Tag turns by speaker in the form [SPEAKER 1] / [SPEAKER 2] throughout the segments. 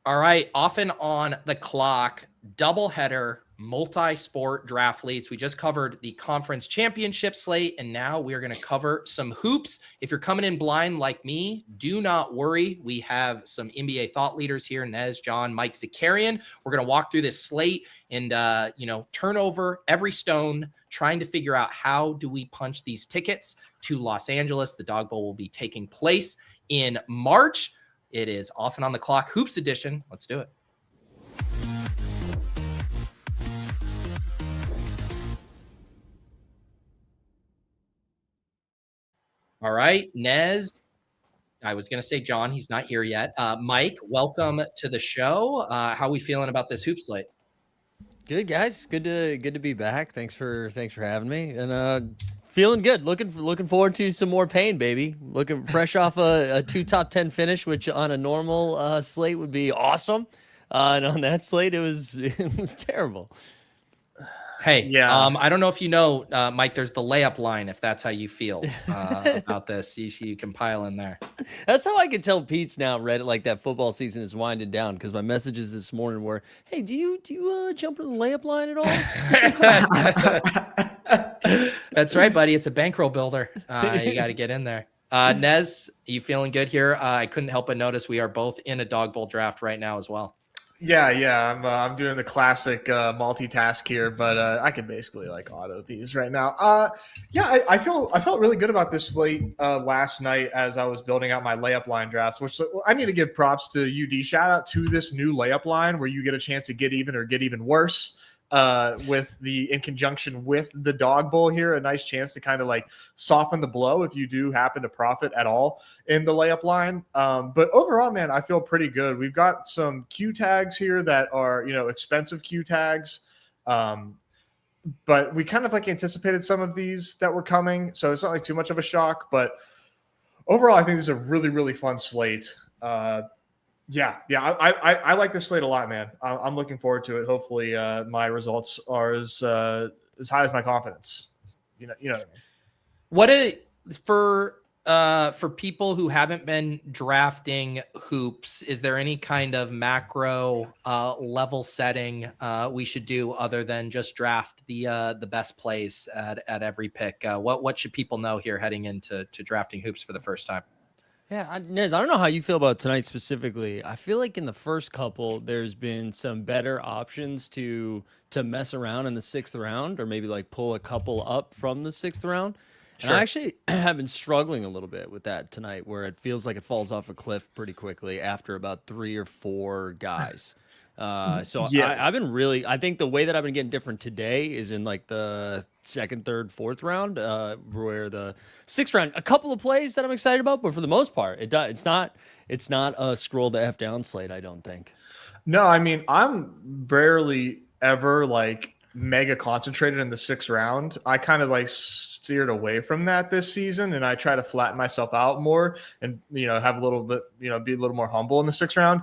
[SPEAKER 1] All right, often on the clock, doubleheader, multi-sport draft leads. We just covered the conference championship slate, and now we're going to cover some hoops. If you're coming in blind like me, do not worry. We have some NBA thought leaders here, Nez, John, Mike Zakarian. We're going to walk through this slate and, turn over every stone, trying to figure out how do we punch these tickets to Los Angeles. The Dawg Bowl will be taking place in March. It is often on the clock, Hoops edition. Let's do it. All right, Nez. I was going to say John. He's not here yet. Mike, welcome to the show. How are we feeling about this hoop slate?
[SPEAKER 2] Good, guys. Good to be back. Thanks for having me. And feeling good. Looking forward to some more pain, baby. Looking fresh off a 2 top 10 finish, which on a normal slate would be awesome. And on that slate, it was terrible.
[SPEAKER 1] Hey, yeah. I don't know if you know, Mike, there's the layup line, if that's how you feel about this. You can pile in there.
[SPEAKER 2] That's how I can tell Pete's now read it like that football season is winding down, because my messages this morning were, hey, do you jump to the layup line at
[SPEAKER 1] all? That's right, buddy. It's a bankroll builder. You got to get in there. Nez, are you feeling good here? I couldn't help but notice we are both in a Dawg Bowl draft right now as well.
[SPEAKER 3] Yeah. I'm doing the classic multitask here, but I can basically like auto these right now. I felt really good about this slate last night as I was building out my layup line drafts. Which I need to give props to UD. Shout out to this new layup line where you get a chance to get even or get even worse. In conjunction with the Dawg Bowl here, a nice chance to kind of like soften the blow if you do happen to profit at all in the layup line. But overall, man, I feel pretty good. We've got some Q tags here that are, expensive Q tags. But we kind of like anticipated some of these that were coming. So it's not like too much of a shock, but overall, I think this is a really, really fun slate. I like this slate a lot, man. I'm looking forward to it. Hopefully, my results are as high as my confidence. You know what I mean?
[SPEAKER 1] For people who haven't been drafting hoops, is there any kind of macro level setting we should do other than just draft the best plays at every pick? What should people know here heading into drafting hoops for the first time?
[SPEAKER 2] Yeah, Nez, I don't know how you feel about tonight specifically. I feel like in the first couple, there's been some better options to mess around in the 6th round, or maybe like pull a couple up from the 6th round. Sure. And I actually have been struggling a little bit with that tonight, where it feels like it falls off a cliff pretty quickly after about 3 or 4 guys. I think the way that I've been getting different today is in like the 2nd, 3rd, 4th round, where the 6th round, a couple of plays that I'm excited about, but for the most part, it's not a scroll to F down slate, I don't think.
[SPEAKER 3] No, I mean, I'm rarely ever like mega concentrated in the 6th round. I kind of like steered away from that this season, and I try to flatten myself out more and, have a little bit, be a little more humble in the 6th round.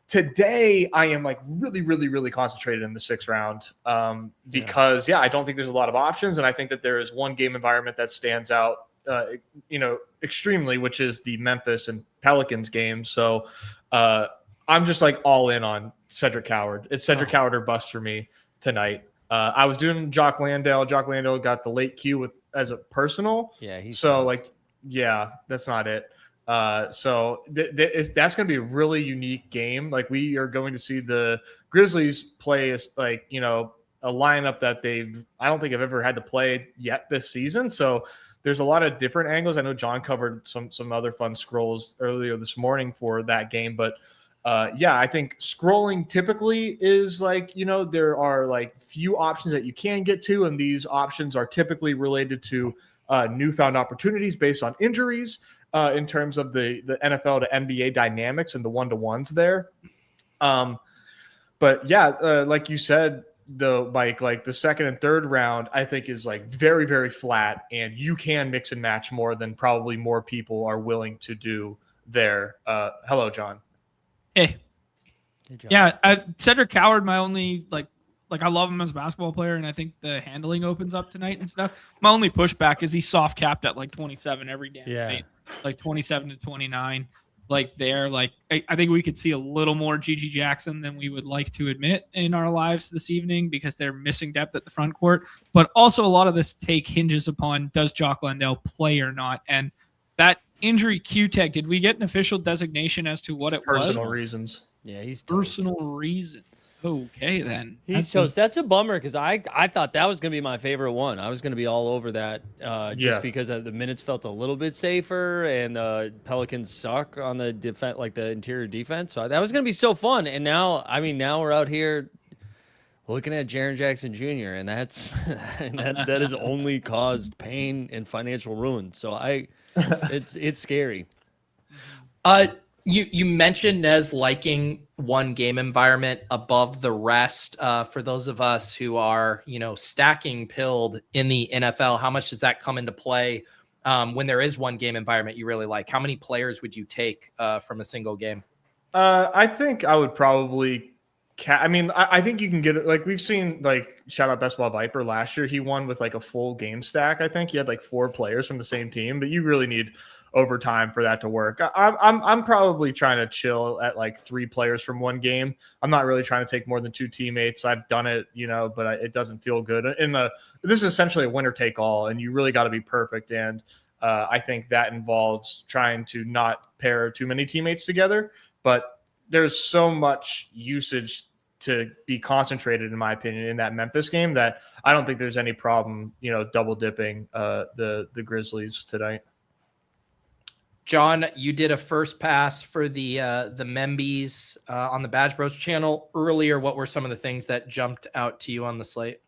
[SPEAKER 3] Today, I am like really, really, really concentrated in the 6th round because, I don't think there's a lot of options. And I think that there is one game environment that stands out, extremely, which is the Memphis and Pelicans game. So I'm just like all in on Cedric Coward. It's Cedric Coward or bust for me tonight. I was doing Jock Landale. Jock Landale got the late Q as a personal.
[SPEAKER 2] Yeah.
[SPEAKER 3] That's not it. So that's going to be a really unique game. Like, we are going to see the Grizzlies play as a lineup that I don't think I've ever had to play yet this season. So there's a lot of different angles. I know John covered some other fun scrolls earlier this morning for that game, but I think scrolling typically is there are few options that you can get to. And these options are typically related to newfound opportunities based on injuries. In terms of the NFL to NBA dynamics and the one-to-ones there. Like you said, though, Mike, like the 2nd and 3rd round, I think is like very, very flat, and you can mix and match more than probably more people are willing to do there. Hello, John.
[SPEAKER 4] Hey John. Yeah, Cedric Coward, my only I love him as a basketball player, and I think the handling opens up tonight and stuff. My only pushback is he's soft capped at like 27 every damn night, like 27 to 29. like there. Like I think we could see a little more GG Jackson than we would like to admit in our lives this evening because they're missing depth at the front court. But also a lot of this take hinges upon does Jock Landale play or not. And that injury Q-Tech, did we get an official designation as to what it was?
[SPEAKER 3] Personal reasons.
[SPEAKER 2] Yeah, he's
[SPEAKER 4] personal reasons. Okay, then
[SPEAKER 2] he's toast. That's a bummer because I thought that was gonna be my favorite one. I was gonna be all over that just because the minutes felt a little bit safer and Pelicans suck on the defense, like the interior defense. So that was gonna be so fun. And now, I mean, now we're out here looking at Jaren Jackson Jr. and that has only caused pain and financial ruin. So it's scary.
[SPEAKER 1] You mentioned Nez liking one game environment above the rest. For those of us who are, stacking pilled in the NFL, how much does that come into play when there is one game environment you really like? How many players would you take from a single game?
[SPEAKER 3] I think I would probably. I think you can get it. Like we've seen, like shout out Best Ball Viper last year. He won with like a full game stack. I think he had like 4 players from the same team, but you really need overtime for that to work. I'm probably trying to chill at like 3 players from one game. I'm not really trying to take more than 2 teammates. I've done it, but it doesn't feel good. This is essentially a winner take all, and you really got to be perfect. And I think that involves trying to not pair too many teammates together. But there's so much usage to be concentrated, in my opinion, in that Memphis game that I don't think there's any problem, double dipping the Grizzlies tonight.
[SPEAKER 1] John, you did a first pass for the Membies on the Badge Bros channel earlier. What were some of the things that jumped out to you on the slate?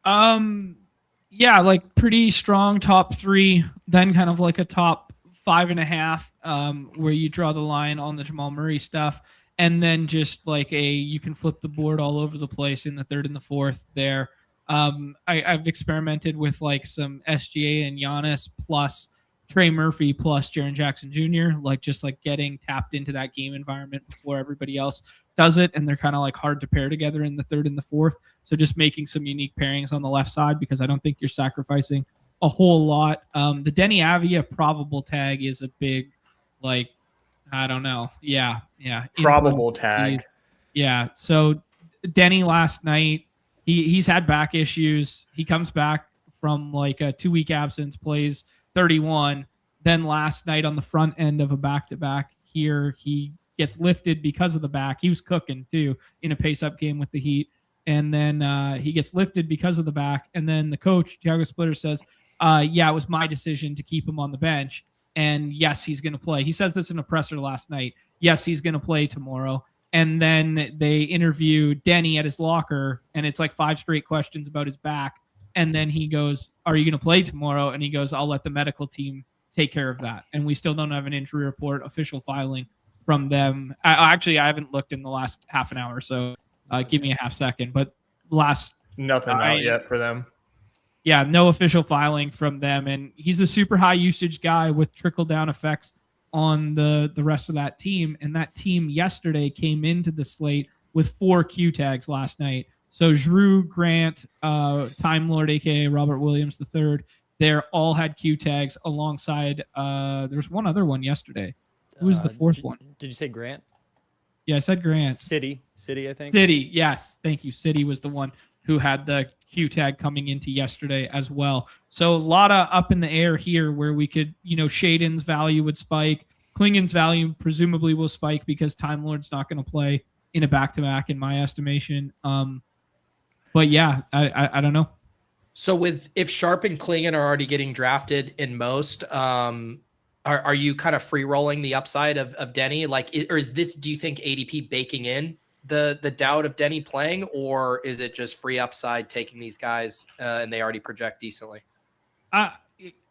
[SPEAKER 4] Yeah, like pretty strong top 3, then kind of like a top 5.5, where you draw the line on the Jamal Murray stuff, and then just like you can flip the board all over the place in the 3rd and the 4th there. I've experimented with like some SGA and Giannis plus Trey Murphy plus Jaren Jackson Jr., like just like getting tapped into that game environment before everybody else does it. And they're kind of like hard to pair together in the 3rd and the 4th. So just making some unique pairings on the left side because I don't think you're sacrificing a whole lot. The Denny Avia probable tag is a big, like, I don't know. Yeah.
[SPEAKER 3] Probable tag.
[SPEAKER 4] Yeah. So Denny last night, he's had back issues. He comes back from like a 2-week absence, plays 31. Then last night on the front end of a back-to-back here, he gets lifted because of the back. He was cooking too in a pace-up game with the Heat. And then he gets lifted because of the back. And then the coach, Thiago Splitter, says, it was my decision to keep him on the bench. And yes, he's going to play. He says this in a presser last night. Yes, he's going to play tomorrow. And then they interview Denny at his locker, and it's like 5 straight questions about his back. And then he goes, are you going to play tomorrow? And he goes, I'll let the medical team take care of that. And we still don't have an injury report, official filing from them. I haven't looked in the last half an hour, so give me a half second. But
[SPEAKER 3] nothing out yet for them.
[SPEAKER 4] Yeah, no official filing from them. And he's a super high usage guy with trickle-down effects on the rest of that team. And that team yesterday came into the slate with 4 Q tags last night. So Drew, Grant, Time Lord, a.k.a. Robert Williams III, they all had Q tags alongside there's one other one yesterday. Who was the 4th one?
[SPEAKER 2] Did you say Grant?
[SPEAKER 4] Yeah, I said Grant.
[SPEAKER 2] City, I think.
[SPEAKER 4] City, yes. Thank you. City was the one who had the Q tag coming into yesterday as well. So a lot of up in the air here where we could, Shaden's value would spike. Klingen's value presumably will spike because Time Lord's not going to play in a back-to-back in my estimation. But yeah, I don't know.
[SPEAKER 1] So if Sharp and Klingen are already getting drafted in most, are you kind of free rolling the upside of Denny? Or is this, do you think ADP baking in the doubt of Denny playing, or is it just free upside taking these guys and they already project decently?
[SPEAKER 4] I'll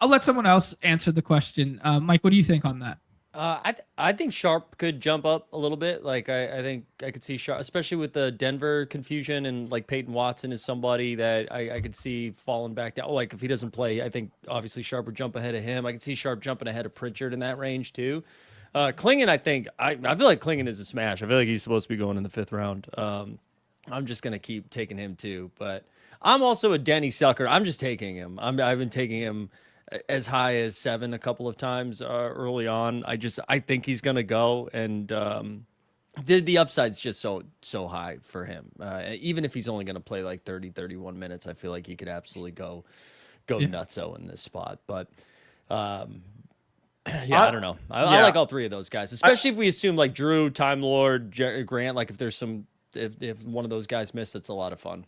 [SPEAKER 4] let someone else answer the question. Mike, what do you think on that?
[SPEAKER 2] I think Sharp could jump up a little bit. Like I think I could see Sharp, especially with the Denver confusion, and like Peyton Watson is somebody that I could see falling back down. Like if he doesn't play, I think obviously Sharp would jump ahead of him. I could see Sharp jumping ahead of Pritchard in that range too. Klingen, I think I feel like Klingen is a smash. I feel like he's supposed to be going in the 5th round. I'm just gonna keep taking him too, but I'm also a Denny sucker. I'm just taking him. I've been taking him as high as 7 a couple of times early on. I think he's going to go, and the upside's just so high for him. Even if he's only going to play like 31 minutes, I feel like he could absolutely go nutso in this spot. But I don't know. I like all three of those guys, especially if we assume like Drew, Time Lord, Grant. Like if there's if one of those guys missed, that's a lot of fun.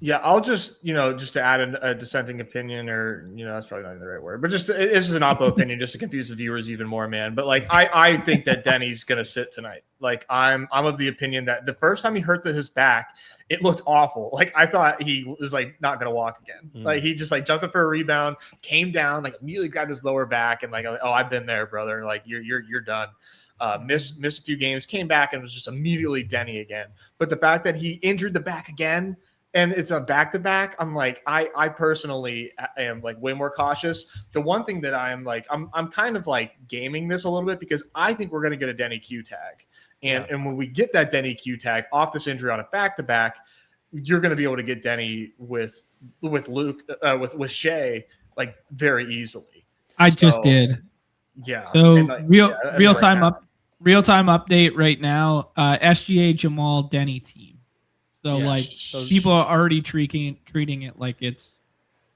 [SPEAKER 3] Yeah, I'll just to add a dissenting opinion, or that's probably not even the right word, but just this is an oppo opinion, just to confuse the viewers even more, man. But like, I think that Denny's gonna sit tonight. Like, I'm of the opinion that the first time he hurt his back, it looked awful. Like, I thought he was like not gonna walk again. Like, he just like jumped up for a rebound, came down, like immediately grabbed his lower back, and like, oh, I've been there, brother. Like, you're done. Missed a few games, came back, and was just immediately Denny again. But the fact that he injured the back again, and it's a back-to-back, I'm like, I personally am like way more cautious. The one thing that I'm kind of like gaming this a little bit, because I think we're going to get a Denny Q tag. And when we get that Denny Q tag off this injury on a back-to-back, you're going to be able to get Denny with Luke, with Shea, like very easily.
[SPEAKER 4] I just did.
[SPEAKER 3] Yeah.
[SPEAKER 4] So
[SPEAKER 3] like,
[SPEAKER 4] real-time update right now, SGA Jamal Denny team. So people are already treating it like it's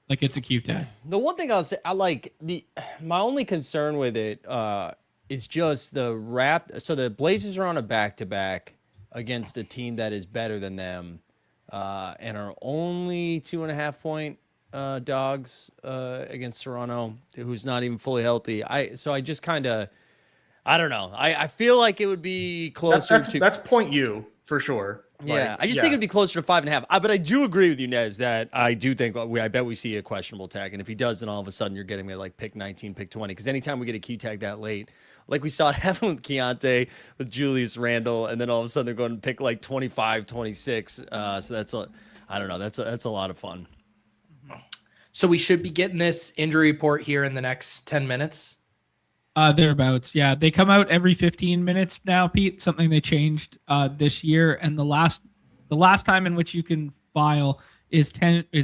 [SPEAKER 4] a Q tag.
[SPEAKER 2] The one thing I'll say, my only concern with it is just the So the Blazers are on a back-to-back against a team that is better than them, and are only 2.5-point dogs against Toronto, who's not even fully healthy. I just kind of, I don't know. I feel like it would be closer to.
[SPEAKER 3] That's point you for sure.
[SPEAKER 2] Yeah, I just think it'd be closer to 5.5. But I do agree with you, Nez, that I do think I bet we see a questionable tag, and if he does, then all of a sudden you're getting me like pick 19, pick 20. Because anytime we get a Q tag that late, like we saw it happen with Keontae, with Julius Randle, and then all of a sudden they're going to pick like 25, 26. So that's I don't know. That's a lot of fun.
[SPEAKER 1] So we should be getting this injury report here in the next 10 minutes.
[SPEAKER 4] Thereabouts. Yeah. They come out every 15 minutes now, Pete, something they changed this year. And the last time in which you can file is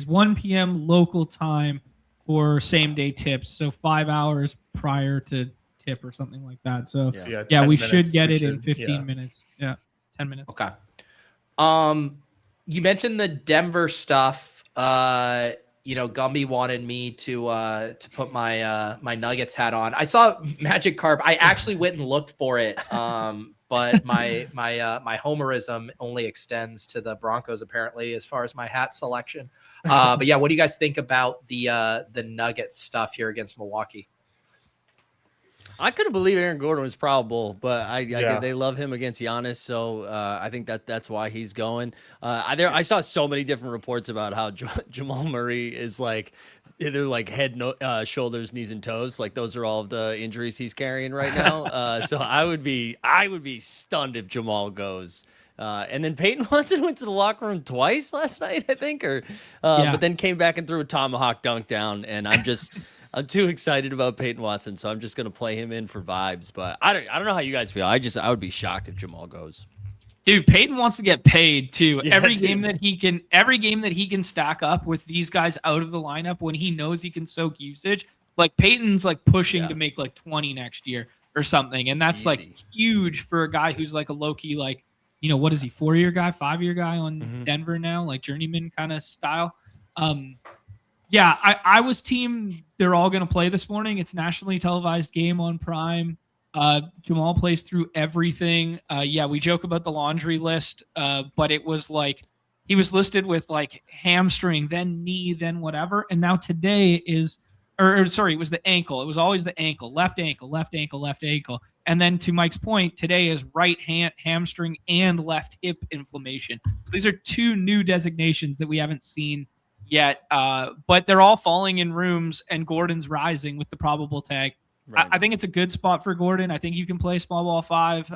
[SPEAKER 4] 1 p.m. local time for same day tips. So 5 hours prior to tip or something like that. So we should get it in 15 minutes. Yeah. 10 minutes.
[SPEAKER 1] Okay. You mentioned the Denver stuff. Gumby wanted me to put my my Nuggets hat on. I saw Magic Carp. I actually went and looked for it, but my homerism only extends to the Broncos apparently, as far as my hat selection. But yeah, what do you guys think about the Nuggets stuff here against Milwaukee?
[SPEAKER 2] I couldn't believe Aaron Gordon was probable, but they love him against Giannis, so I think that's why he's going. I saw so many different reports about how Jamal Murray is like either like head, shoulders, knees, and toes. Like those are all of the injuries he's carrying right now. So I would be stunned if Jamal goes. And then Peyton Watson went to the locker room twice last night, I think, but then came back and threw a tomahawk dunk down, and I'm too excited about Peyton Watson, so I'm just going to play him in for vibes. But I don't know how you guys feel. I would be shocked if Jamal goes.
[SPEAKER 4] Dude, Peyton wants to get paid too. Yeah, every game that he can stack up with these guys out of the lineup when he knows he can soak usage. Like Peyton's like pushing to make like 20 next year or something, and that's like huge for a guy who's like a low key like, what is he, 4-year guy, 5-year guy on Denver now, like journeyman kind of style. Yeah, I was team. They're all going to play this morning. It's nationally televised game on Prime. Jamal plays through everything. We joke about the laundry list, but it was like he was listed with like hamstring, then knee, then whatever. And now today it was the ankle. It was always the ankle, left ankle, left ankle, left ankle. And then to Mike's point, today is right hand hamstring and left hip inflammation. So these are two new designations that we haven't seen yet, but they're all falling in rooms, and Gordon's rising with the probable tag. Right. I think it's a good spot for Gordon. I think you can play small ball 5,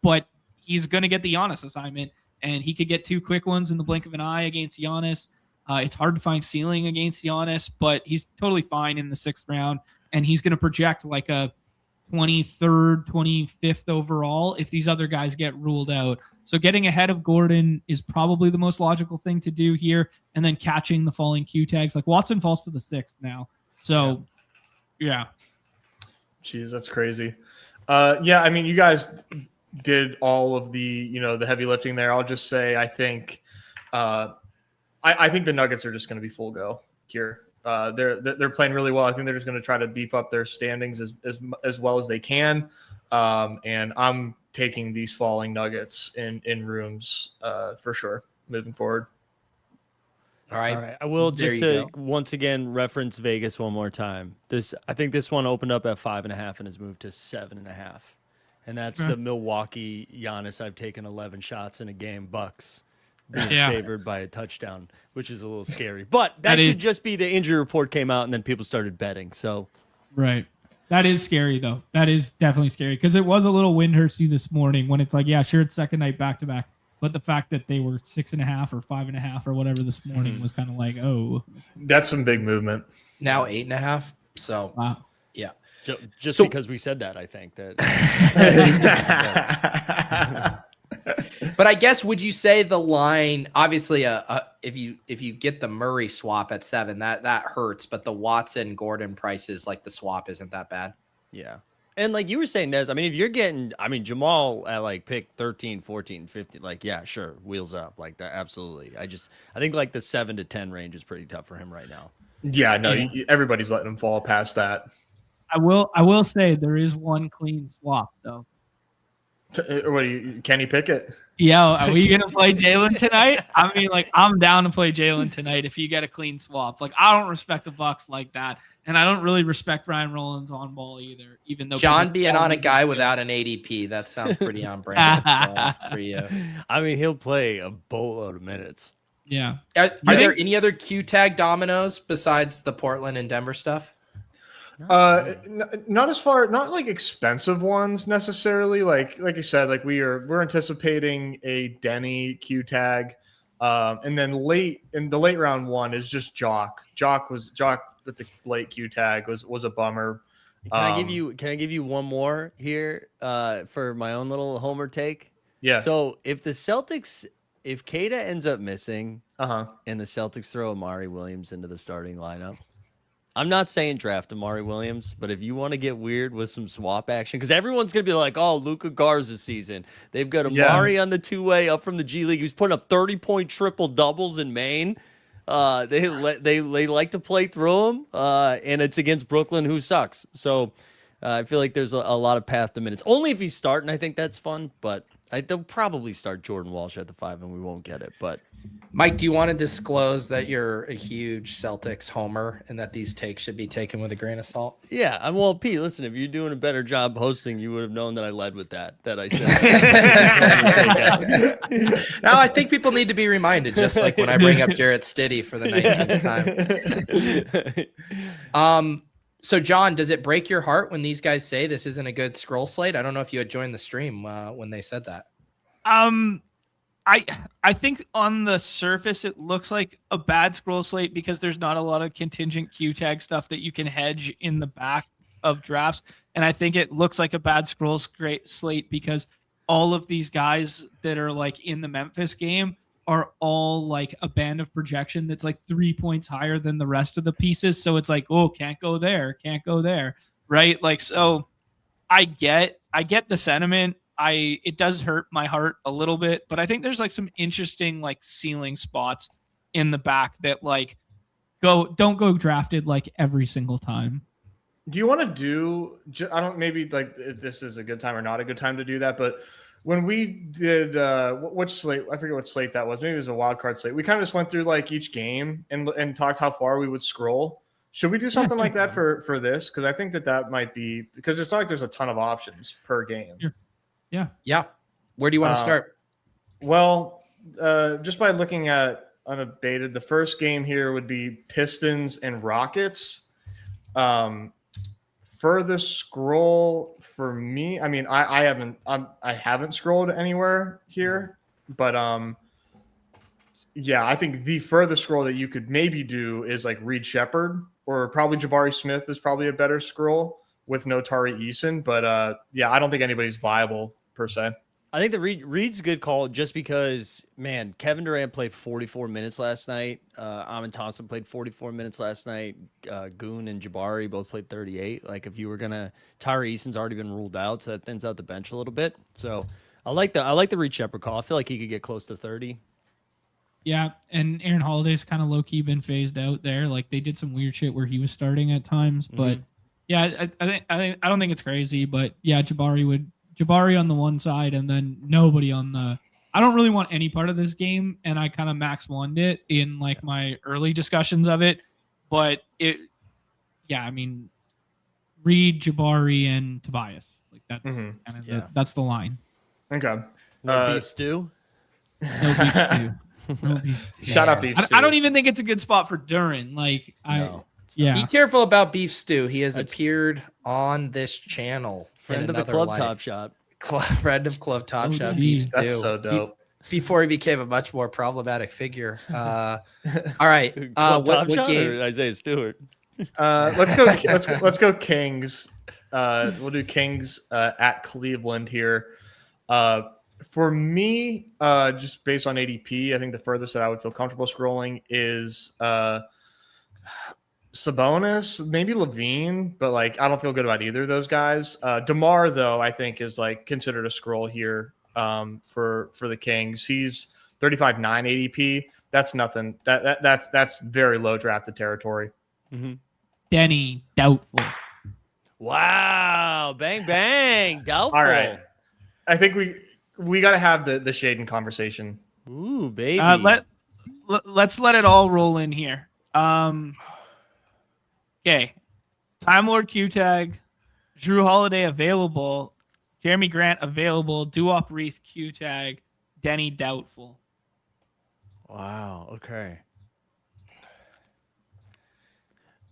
[SPEAKER 4] but he's going to get the Giannis assignment, and he could get 2 quick ones in the blink of an eye against Giannis. It's hard to find ceiling against Giannis, but he's totally fine in the 6th round, and he's going to project like a 23rd, 25th overall if these other guys get ruled out. So getting ahead of Gordon is probably the most logical thing to do here, and then catching the falling Q tags. Like Watson falls to the 6th now. So, yeah.
[SPEAKER 3] Jeez, that's crazy. Yeah, I mean, you guys did all of the, the heavy lifting there. I'll just say I think I think the Nuggets are just going to be full go here. They're playing really well. I think they're just going to try to beef up their standings as well as they can. And I'm taking these falling Nuggets in rooms for sure moving forward.
[SPEAKER 1] All right.
[SPEAKER 2] All right. I will just once again reference Vegas one more time. I think this one opened up at 5.5 and has moved to 7.5. And that's the Milwaukee Giannis. I've taken 11 shots in a game. Bucks being favored by a touchdown, which is a little scary. But that could just be the injury report came out and then people started betting. So,
[SPEAKER 4] right. That is scary, though. That is definitely scary because it was a little Windhorsey this morning when it's like, yeah, sure, it's second night back to back. But the fact that they were 6.5 or 5.5 or whatever this morning was kind of like, oh,
[SPEAKER 3] that's some big movement.
[SPEAKER 1] Now 8.5. So,
[SPEAKER 4] wow.
[SPEAKER 1] Yeah.
[SPEAKER 2] Just because we said that, I think that.
[SPEAKER 1] But I guess, would you say the line, obviously, if you get the Murray swap at 7, that hurts. But the Watson Gordon prices, like the swap isn't that bad.
[SPEAKER 2] Yeah. And like you were saying, Nez, I mean, if you're getting, Jamal at like pick 13, 14, 15, like, yeah, sure, wheels up like that. Absolutely. I think like the 7 to 10 range is pretty tough for him right now.
[SPEAKER 3] Yeah, no, everybody's letting him fall past that.
[SPEAKER 4] I will say there is one clean swap though.
[SPEAKER 3] What do you, Kenny Pickett?
[SPEAKER 4] Yeah, are we gonna play Jalen tonight? I mean, like, I'm down to play Jalen tonight if you get a clean swap. Like, I don't respect the Bucks like that, and I don't really respect Ryan Rollins on ball either. Even though
[SPEAKER 1] John being on a guy without an ADP, that sounds pretty on brand for you.
[SPEAKER 2] I mean, he'll play a boatload of minutes.
[SPEAKER 4] Yeah.
[SPEAKER 1] Are there any other Q tag dominoes besides the Portland and Denver stuff?
[SPEAKER 3] Not as far, not like expensive ones necessarily. Like you said, like we're anticipating a Denny Q tag, and then in the late round one is just Jock. Jock with the late Q tag was a bummer.
[SPEAKER 2] Can I give you one more here for my own little homer take?
[SPEAKER 3] Yeah.
[SPEAKER 2] So if Kata ends up missing,
[SPEAKER 3] and
[SPEAKER 2] the Celtics throw Amari Williams into the starting lineup. I'm not saying draft Amari Williams, but if you want to get weird with some swap action, because everyone's going to be like, oh, Luka Garza season. They've got Amari on the two-way up from the G League. He's putting up 30-point triple-doubles in Maine. They like to play through him, and it's against Brooklyn, who sucks. So I feel like there's a lot of path to minutes. Only if he's starting, I think that's fun, but they'll probably start Jordan Walsh at the 5, and we won't get it. But
[SPEAKER 1] Mike, do you want to disclose that you're a huge Celtics homer and that these takes should be taken with a grain of salt?
[SPEAKER 2] Yeah, well, Pete, listen, if you're doing a better job hosting, you would have known that I led with that I said.
[SPEAKER 1] No, I think people need to be reminded, just like when I bring up Jarrett Stiddy for the 19th time. So, John, does it break your heart when these guys say this isn't a good scroll slate? I don't know if you had joined the stream when they said that.
[SPEAKER 4] I think on the surface it looks like a bad scroll slate because there's not a lot of contingent Q tag stuff that you can hedge in the back of drafts. And I think it looks like a bad scroll slate because all of these guys that are like in the Memphis game are all like a band of projection that's like 3 points higher than the rest of the pieces. So it's like, oh, can't go there. Right. Like, so I get the sentiment. It does hurt my heart a little bit, but I think there's like some interesting like ceiling spots in the back that like don't go drafted like every single time.
[SPEAKER 3] Do you want to do, I don't, maybe like if this is a good time or not a good time to do that, but when we did, which slate, I forget what slate that was. Maybe it was a wild card slate. We kind of just went through like each game and talked how far we would scroll. Should we do something like that for this? Because I think that might be, because it's not like there's a ton of options per game.
[SPEAKER 4] Yeah.
[SPEAKER 1] Where do you want to start?
[SPEAKER 3] Well, just by looking at unabated, the first game here would be Pistons and Rockets. Furthest scroll for me, I mean, I haven't scrolled anywhere here, but yeah, I think the furthest scroll that you could maybe do is like Reed Shepherd, or probably Jabari Smith is probably a better scroll. with no Tari Eason. But yeah, I don't think anybody's viable per se.
[SPEAKER 2] I think the Reed's a good call just because, man, Kevin Durant played 44 minutes last night. Amon Thompson played 44 minutes last night. Goon and Jabari both played 38. Like, if you were gonna, Tyree Eason's already been ruled out, so that thins out the bench a little bit. So I like the Reed Shepherd call. I feel like he could get close to 30.
[SPEAKER 4] Yeah, and Aaron Holiday's kind of low key been phased out there. Like, they did some weird shit where he was starting at times, but yeah, I don't think it's crazy. But yeah, Jabari on the one side, and then nobody on the. I don't really want any part of this game, and I kind of max won it in like my early discussions of it. But yeah, I mean, Reed, Jabari, and Tobias. Like that's kind of that's the line.
[SPEAKER 3] Okay.
[SPEAKER 2] No beef stew.
[SPEAKER 4] No beef stew. No beef stew.
[SPEAKER 3] Shout out beef stew.
[SPEAKER 4] I don't even think it's a good spot for Duran. Like
[SPEAKER 1] Be careful about Beef Stew. He has appeared on this channel.
[SPEAKER 2] Friend of the Club Top Shop.
[SPEAKER 1] Friend of Club Top Shop. Beef Stew.
[SPEAKER 3] That's so dope.
[SPEAKER 1] Before he became a much more problematic figure. All right.
[SPEAKER 2] What
[SPEAKER 1] game?
[SPEAKER 2] or Isaiah Stewart?
[SPEAKER 3] Let's go Kings. We'll do Kings at Cleveland here. For me, just based on ADP, I think the furthest that I would feel comfortable scrolling is Sabonis, maybe Levine, but like I don't feel good about either of those guys. DeMar, though, I think is like considered a scroll here for the Kings. He's 35.9 ADP. That's nothing. That's very low drafted territory.
[SPEAKER 4] Denny, doubtful.
[SPEAKER 2] Wow, bang bang, doubtful.
[SPEAKER 3] All right, I think we got to have the Shaden conversation.
[SPEAKER 2] Ooh, baby.
[SPEAKER 4] Let's let it all roll in here. Okay. Time Lord Q Tag, Drew Holiday available, Jeremy Grant available, Duop Reith Q Tag, Denny doubtful.
[SPEAKER 2] Wow. Okay.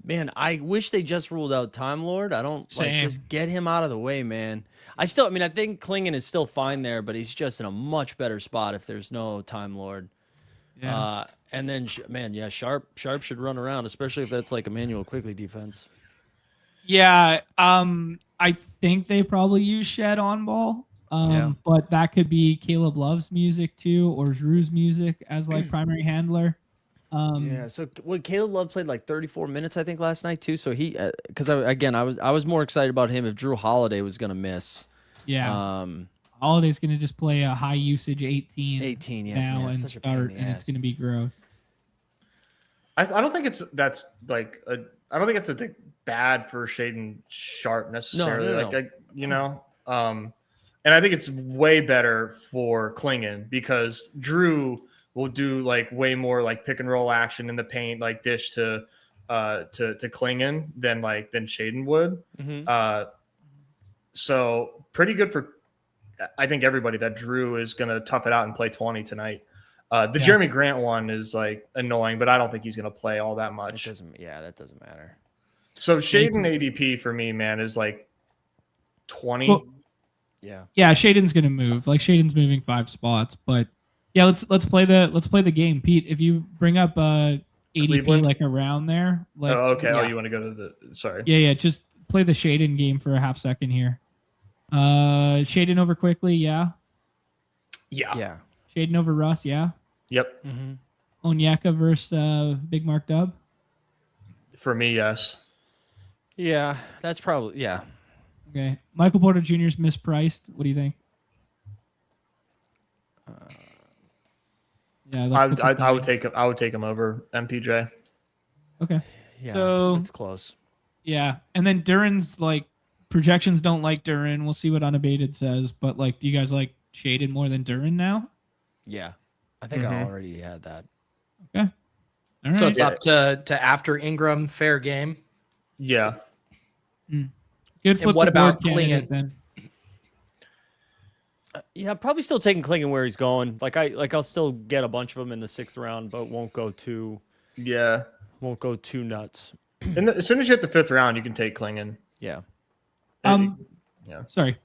[SPEAKER 2] Man, I wish they just ruled out Time Lord. I don't just get him out of the way, man. I think Klingon is still fine there, but he's just in a much better spot if there's no Time Lord. Yeah. And then, Sharp should run around, especially if that's like Emmanuel Quickly defense.
[SPEAKER 4] Yeah, I think they probably use Shed on ball, but that could be Caleb Love's music too, or Drew's music as like primary handler.
[SPEAKER 2] So Caleb Love played like 34 minutes, I think, last night too. So he, because I was more excited about him if Drew Holiday was gonna miss. Yeah.
[SPEAKER 4] Holiday's going to just play a high usage 18
[SPEAKER 2] now
[SPEAKER 4] and start, and it's going to be gross.
[SPEAKER 3] I don't think it's bad for Shaden Sharp necessarily. No. And I think it's way better for Klingon because Drew will do like way more like pick and roll action in the paint, like dish to Klingon than Shaden would. So pretty good for, I think, everybody that Drew is going to tough it out and play 20 tonight. Jeremy Grant one is like annoying, but I don't think he's going to play all that much.
[SPEAKER 2] That doesn't matter.
[SPEAKER 3] So Shaden ADP for me, man, is like 20.
[SPEAKER 4] Well, yeah, Shaden's going to move. Like Shaden's moving 5 spots, but yeah, let's play the game, Pete. If you bring up ADP Cleveland? Like around there, like
[SPEAKER 3] okay. Yeah. Oh, you want to go to the sorry.
[SPEAKER 4] Yeah, just play the Shaden game for a half second here. Shaden over Quickly, yeah. Shaden over Russ, yeah.
[SPEAKER 3] Yep.
[SPEAKER 4] Onyeka versus Big Mark Dub.
[SPEAKER 3] For me, yes.
[SPEAKER 2] Yeah, that's probably
[SPEAKER 4] Okay, Michael Porter Jr. is mispriced. What do you think?
[SPEAKER 3] I would take him over MPJ.
[SPEAKER 4] Okay.
[SPEAKER 2] Yeah.
[SPEAKER 4] So
[SPEAKER 2] it's close.
[SPEAKER 4] Yeah, and then Duran's like projections don't like Duran. We'll see what Unabated says, but like, do you guys like Shaden more than Duran now?
[SPEAKER 2] Yeah, I think I already had that.
[SPEAKER 4] Okay. All right.
[SPEAKER 1] So it's up to after Ingram, fair game.
[SPEAKER 3] Yeah.
[SPEAKER 4] Good.
[SPEAKER 1] And what about Klingon
[SPEAKER 4] then?
[SPEAKER 2] Probably still taking Klingon where he's going. I'll still get a bunch of them in the 6th round, but won't go too nuts.
[SPEAKER 3] And as soon as you hit the 5th round, you can take Klingon.
[SPEAKER 2] Yeah.
[SPEAKER 4] Sorry.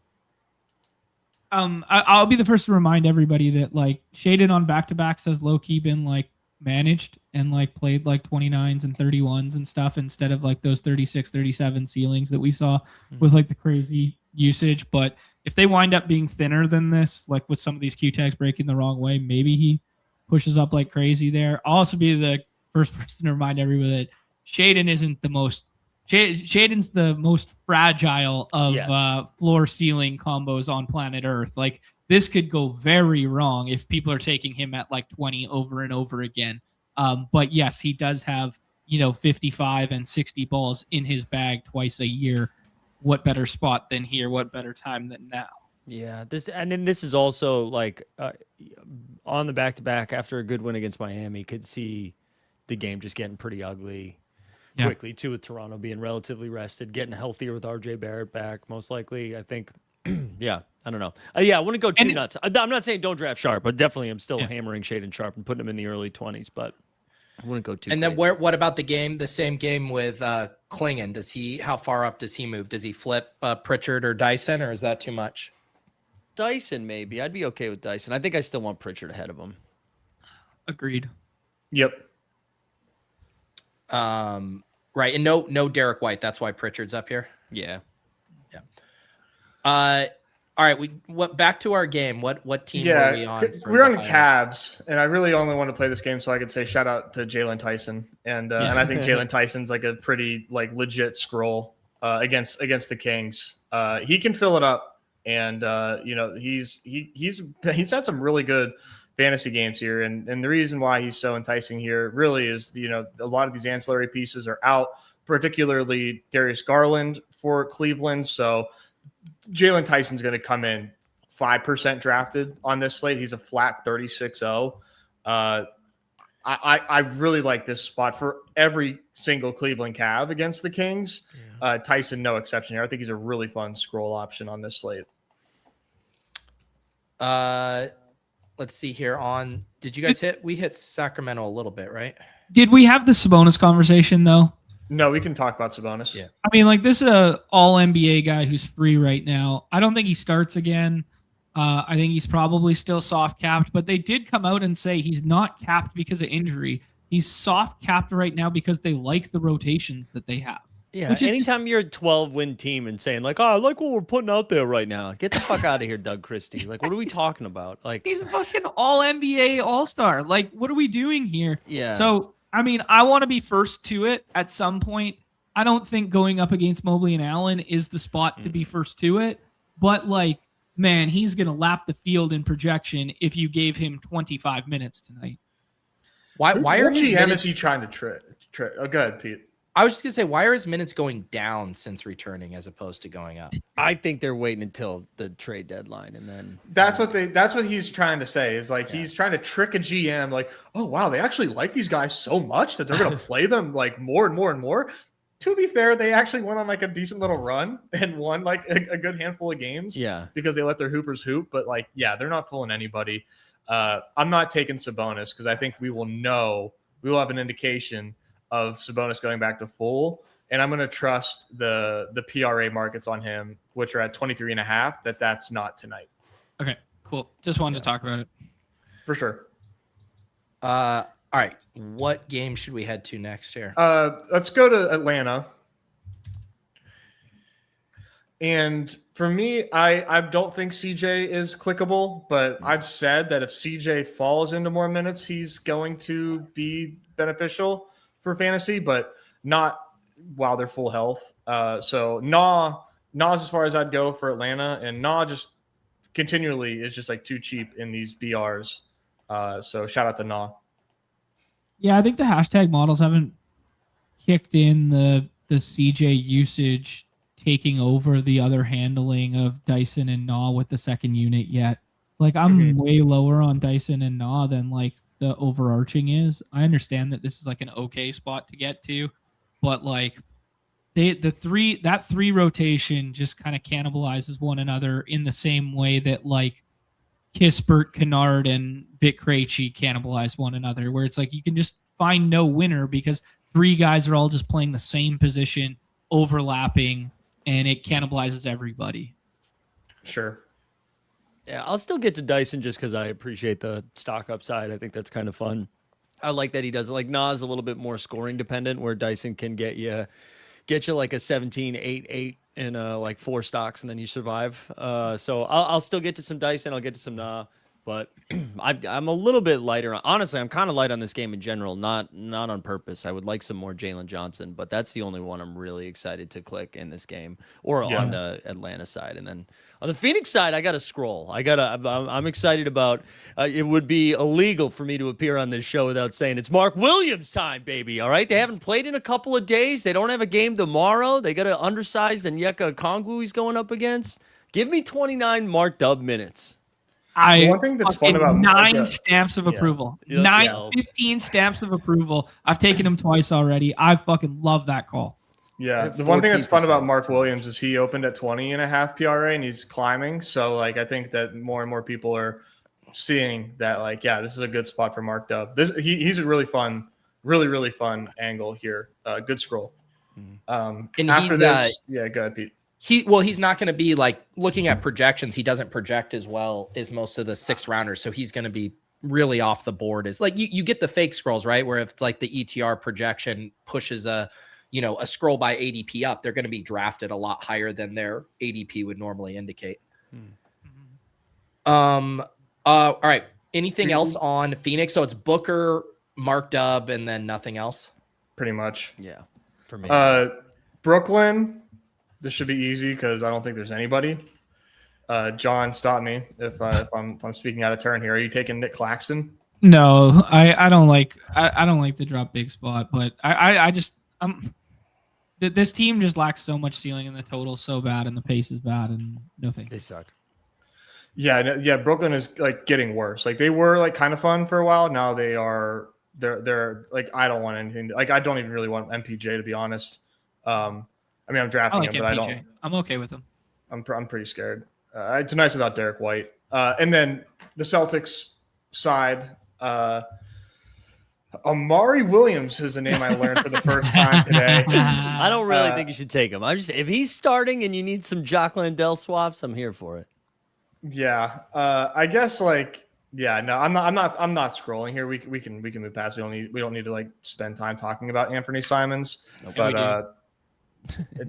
[SPEAKER 4] I'll be the first to remind everybody that like Shaden on back-to-back says low-key been like managed and like played like 29s and 31s and stuff instead of like those 36, 37 ceilings that we saw with like the crazy usage. But if they wind up being thinner than this, like with some of these Q tags breaking the wrong way, maybe he pushes up like crazy there. I'll also be the first person to remind everyone that Shaden isn't the most Shaden's the most fragile of floor ceiling combos on planet Earth. Like this could go very wrong if people are taking him at like 20 over and over again. But yes, he does have, 55 and 60 balls in his bag twice a year. What better spot than here? What better time than now?
[SPEAKER 2] Yeah, this is also like on the back-to-back after a good win against Miami, could see the game just getting pretty ugly quickly too, with Toronto being relatively rested, getting healthier with RJ Barrett back, most likely. I think, yeah, I don't know. I wouldn't go too nuts. I'm not saying don't draft Sharp, but definitely I'm still hammering Shaden Sharp and putting him in the early 20s, but I wouldn't go too.
[SPEAKER 1] And
[SPEAKER 2] crazy.
[SPEAKER 1] then what about the same game with Klingon? How far up does he move? Does he flip Pritchard or Dyson, or is that too much?
[SPEAKER 2] Dyson, maybe. I'd be okay with Dyson. I think I still want Pritchard ahead of him.
[SPEAKER 4] Agreed.
[SPEAKER 3] Yep.
[SPEAKER 1] Right, and no Derek White. That's why Pritchard's up here.
[SPEAKER 2] Yeah.
[SPEAKER 1] All right. Back to our game. What team were we on?
[SPEAKER 3] We're on the Cavs, and I really only want to play this game so I could say shout out to Jalen Tyson, and I think Jalen Tyson's like a pretty like legit scroll against the Kings. He can fill it up, and he's had some really good fantasy games here, and the reason why he's so enticing here really is a lot of these ancillary pieces are out, particularly Darius Garland for Cleveland. So Jalen Tyson's going to come in 5% drafted on this slate. He's a flat 36-0. I really like this spot for every single Cleveland Cav against the Kings. Tyson, no exception here. I think he's a really fun scroll option on this slate.
[SPEAKER 1] Let's see here did you guys we hit Sacramento a little bit, right?
[SPEAKER 4] Did we have the Sabonis conversation though?
[SPEAKER 3] No, we can talk about Sabonis.
[SPEAKER 1] Yeah.
[SPEAKER 4] I mean, like this is a all NBA guy who's free right now. I don't think he starts again. I think he's probably still soft capped, but they did come out and say he's not capped because of injury. He's soft capped right now because they like the rotations that they have.
[SPEAKER 2] Yeah, anytime you're a 12-win team and saying like, "Oh, I like what we're putting out there right now," get the fuck out of here, Doug Christie. Like, what are we talking about? Like,
[SPEAKER 4] he's a fucking all NBA all-star. Like, what are we doing here?
[SPEAKER 2] Yeah.
[SPEAKER 4] So, I mean, I want to be first to it at some point. I don't think going up against Mobley and Allen is the spot to be first to it, but like, man, he's gonna lap the field in projection if you gave him 25 minutes tonight.
[SPEAKER 1] Why are his
[SPEAKER 3] GM
[SPEAKER 1] minutes?
[SPEAKER 3] is he trying to trick? Oh, go ahead, Pete.
[SPEAKER 1] I was just gonna say, why are his minutes going down since returning as opposed to going up?
[SPEAKER 2] I think they're waiting until the trade deadline and then
[SPEAKER 3] That's what he's trying to say is like he's trying to trick a GM like, oh wow, they actually like these guys so much that they're gonna play them like more and more and more. To be fair, they actually went on like a decent little run and won like a good handful of games.
[SPEAKER 2] Yeah.
[SPEAKER 3] Because they let their hoopers hoop, but like, yeah, they're not fooling anybody. I'm not taking Sabonis because I think we will have an indication of Sabonis going back to full, and I'm going to trust the PRA markets on him, which are at 23.5. That's not tonight.
[SPEAKER 4] Okay, cool. Just wanted to talk about it.
[SPEAKER 3] For sure.
[SPEAKER 1] All right. What game should we head to next here?
[SPEAKER 3] Let's go to Atlanta. And for me, I don't think CJ is clickable, but I've said that if CJ falls into more minutes, he's going to be beneficial for fantasy, but not while they're full health. So Na's as far as I'd go for Atlanta, and Na just continually is just like too cheap in these BRs. So shout out to Na.
[SPEAKER 4] Yeah, I think the hashtag models haven't kicked in the CJ usage taking over the other handling of Dyson and Na with the second unit yet. Like I'm way lower on Dyson and Na than like the overarching is. I understand that this is like an okay spot to get to, but like that three rotation just kind of cannibalizes one another in the same way that like Kispert, Kennard, and Vic Krejci cannibalize one another, where it's like you can just find no winner because three guys are all just playing the same position, overlapping, and it cannibalizes everybody.
[SPEAKER 3] Sure.
[SPEAKER 2] Yeah, I'll still get to Dyson just because I appreciate the stock upside. I think that's kind of fun. I like that he does it. Like Nas a little bit more scoring dependent, where Dyson can get you like a 17-8-8 in like 4 stocks, and then you survive. So I'll still get to some Dyson. I'll get to some Nah, but I'm a little bit lighter. Honestly, I'm kind of light on this game in general, not on purpose. I would like some more Jalen Johnson, but that's the only one I'm really excited to click in this game, or on the Atlanta side. And then on the Phoenix side, I got to scroll. I'm excited about. It would be illegal for me to appear on this show without saying it's Mark Williams time, baby. All right, they haven't played in a couple of days. They don't have a game tomorrow. They got an undersized Onyeka Okongwu he's going up against. Give me 29 Mark Dub minutes.
[SPEAKER 3] One thing that's fun about
[SPEAKER 4] 9 stamps of approval. 15 stamps of approval. I've taken him twice already. I fucking love that call.
[SPEAKER 3] Yeah, the one thing that's fun about Mark Williams is he opened at 20.5 PRA and he's climbing. So like I think that more and more people are seeing that like, yeah, this is a good spot for Mark Dub. He's a really fun angle here. Good scroll.
[SPEAKER 1] And
[SPEAKER 3] after this, go ahead, Pete.
[SPEAKER 1] He's not going to be like looking at projections. He doesn't project as well as most of the 6th rounders. So he's going to be really off the board. Is like you get the fake scrolls, right? Where if it's like the ETR projection pushes a scroll by ADP up, they're going to be drafted a lot higher than their ADP would normally indicate. All right. Anything else on Phoenix? So it's Booker, Mark Dub, and then nothing else.
[SPEAKER 3] Pretty much.
[SPEAKER 2] Yeah. For me.
[SPEAKER 3] Brooklyn. This should be easy because I don't think there's anybody. John, stop me if I'm speaking out of turn here. Are you taking Nick Claxton?
[SPEAKER 4] No, I don't like the drop big spot, but I just this team just lacks so much ceiling, and the total's so bad, and the pace is bad, and nothing.
[SPEAKER 2] They suck.
[SPEAKER 3] Yeah. Brooklyn is like getting worse. Like they were like kind of fun for a while. Now they're like I don't want anything. Like I don't even really want MPJ to be honest. I mean, I'm drafting him, but I don't.
[SPEAKER 4] I'm okay with him.
[SPEAKER 3] I'm pretty scared. It's nice without Derek White. And then the Celtics side, Amari Williams is a name I learned for the first time today.
[SPEAKER 2] I don't really think you should take him. If he's starting and you need some Jock Landale swaps, I'm here for it.
[SPEAKER 3] Yeah, I guess like no, I'm not scrolling here. We can move past. We don't need to like spend time talking about Anthony Simons.
[SPEAKER 2] Nope.
[SPEAKER 3] But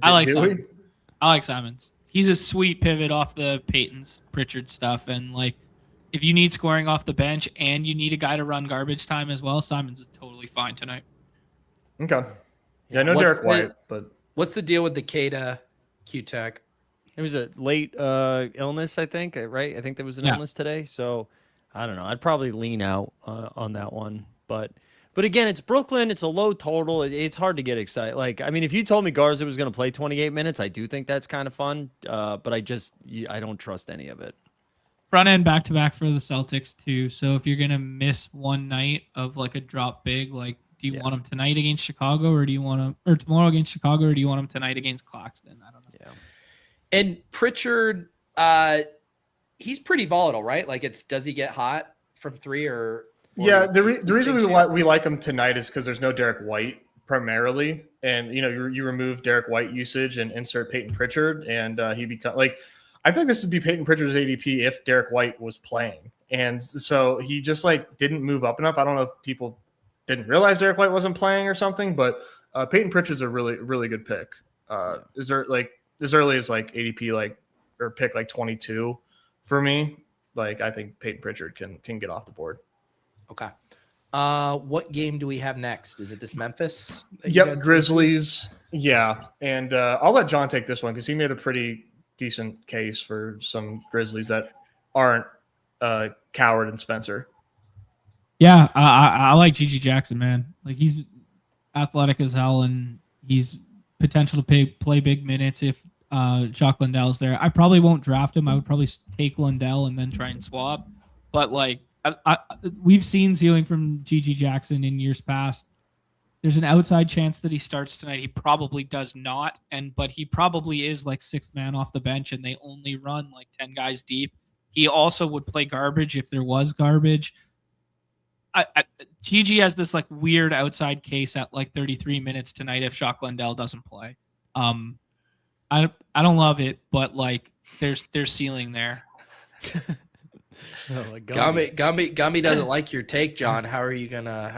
[SPEAKER 4] I like Simons. He's a sweet pivot off the Peyton's Pritchard stuff, and like if you need scoring off the bench and you need a guy to run garbage time as well, Simons is totally fine tonight.
[SPEAKER 3] Okay. Yeah, no Derek White, but
[SPEAKER 1] what's the deal with the Kada Q-Tech?
[SPEAKER 2] It was a late illness, I think, right? I think there was an illness today, so I don't know. I'd probably lean out on that one, but again, it's Brooklyn. It's a low total. It's hard to get excited. Like, I mean, if you told me Garza was going to play 28 minutes, I do think that's kind of fun. But I don't trust any of it.
[SPEAKER 4] Front end back-to-back for the Celtics too. So if you're going to miss one night of like a drop big, like, do you want him tonight against Chicago, or do you want him, or tomorrow against Chicago, or do you want him tonight against Claxton? I don't know.
[SPEAKER 2] Yeah.
[SPEAKER 1] And Pritchard, he's pretty volatile, right? Like, does he get hot from 3 or?
[SPEAKER 3] Yeah, the reason we like him tonight is because there's no Derek White primarily, and you remove Derek White usage and insert Peyton Pritchard, and he become like I think this would be Peyton Pritchard's ADP if Derek White was playing, and so he just like didn't move up enough. I don't know if people didn't realize Derek White wasn't playing or something, but Peyton Pritchard's a really good pick. Is there like as early as like ADP like or pick like 22 for me? Like I think Peyton Pritchard can get off the board.
[SPEAKER 1] Okay. What game do we have next? Is it this Memphis?
[SPEAKER 3] Yep, Grizzlies. Yeah, and I'll let John take this one because he made a pretty decent case for some Grizzlies that aren't Coward and Spencer.
[SPEAKER 4] Yeah, I like GG Jackson, man. Like he's athletic as hell, and he's potential to play big minutes if Jock Landale's there. I probably won't draft him. I would probably take Landale and then try and swap. But like. We've seen ceiling from GG Jackson in years past. There's an outside chance that he starts tonight. He probably does not, but he probably is like 6th man off the bench, and they only run like 10 guys deep. He also would play garbage if there was garbage. GG has this like weird outside case at like 33 minutes tonight if Jock Landale doesn't play. I don't love it, but like there's ceiling there.
[SPEAKER 2] Oh, like Gumby.
[SPEAKER 1] Gumby doesn't like your take, John. How are you gonna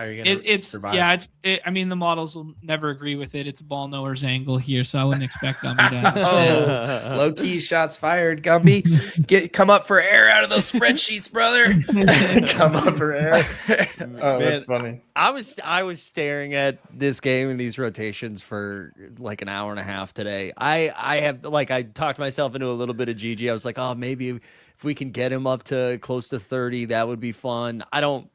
[SPEAKER 1] survive?
[SPEAKER 4] I mean, the models will never agree with it. It's a ball knower's angle here, so I wouldn't expect Gumby to understand.
[SPEAKER 1] Oh, low key shots fired, Gumby. Come up for air out of those spreadsheets, brother.
[SPEAKER 3] Come up for air. Oh,
[SPEAKER 2] Man,
[SPEAKER 3] that's funny.
[SPEAKER 2] I was staring at this game and these rotations for like an hour and a half today. I have like I talked myself into a little bit of GG. I was like, oh, maybe if we can get him up to close to 30, that would be fun. I don't